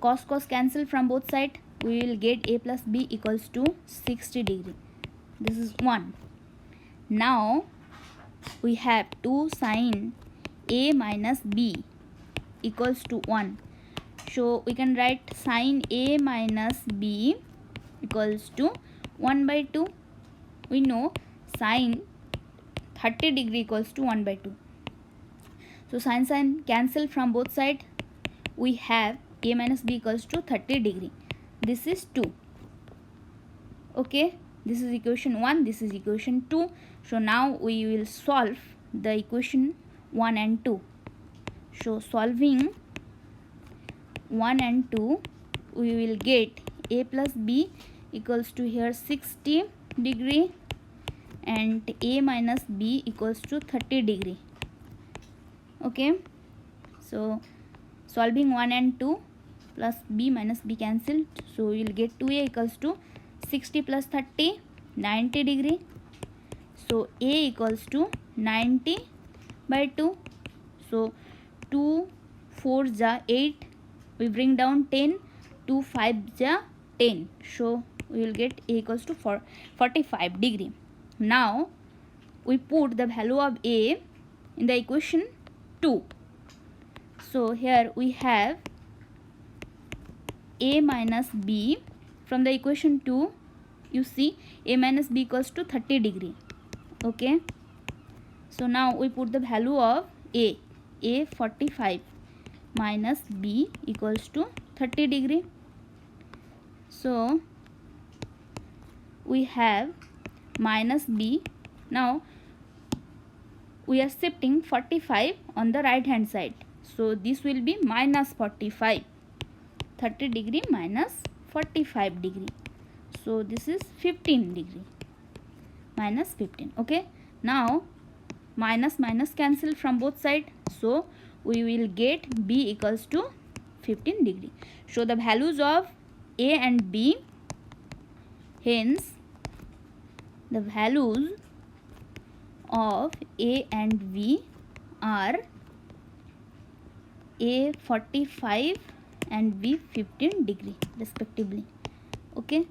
cos cancel from both sides, we will get a plus b equals to 60 degree. This is 1. Now we have 2 sin a minus b equals to 1. So we can write sin a minus b equals to 1 by 2. We know sin 30 degree equals to 1 by 2. So sin cancel from both sides. We have a minus b equals to 30 degree. This is 2. Okay, this is equation 1, this is equation 2. So now we will solve the equation 1 and 2. So solving 1 and 2, we will get a plus b equals to here 60 degree and a minus b equals to 30 degree. Okay, so solving 1 and 2, plus b minus b cancelled, so we will get 2a equals to 60 plus 30, 90 degree. So a equals to 90 by 2. So 2 4 ja 8, we bring down 10, 2 5 ja 10. So we will get a equals to 45 degree. Now we put the value of a in the equation 2. So here we have a minus b. From the equation 2, you see a minus b equals to 30 degree. Okay, so now we put the value of a 45 minus b equals to 30 degree. So we have minus b. Now we are shifting 45 on the right hand side, so this will be minus 45. 30 degree minus 45 degree, so this is 15 degree, minus 15. Okay, now minus minus cancel from both sides, so we will get b equals to 15 degree. So the values of a and b, hence the values of a and b are a 45 and b 15 degree respectively. Okay,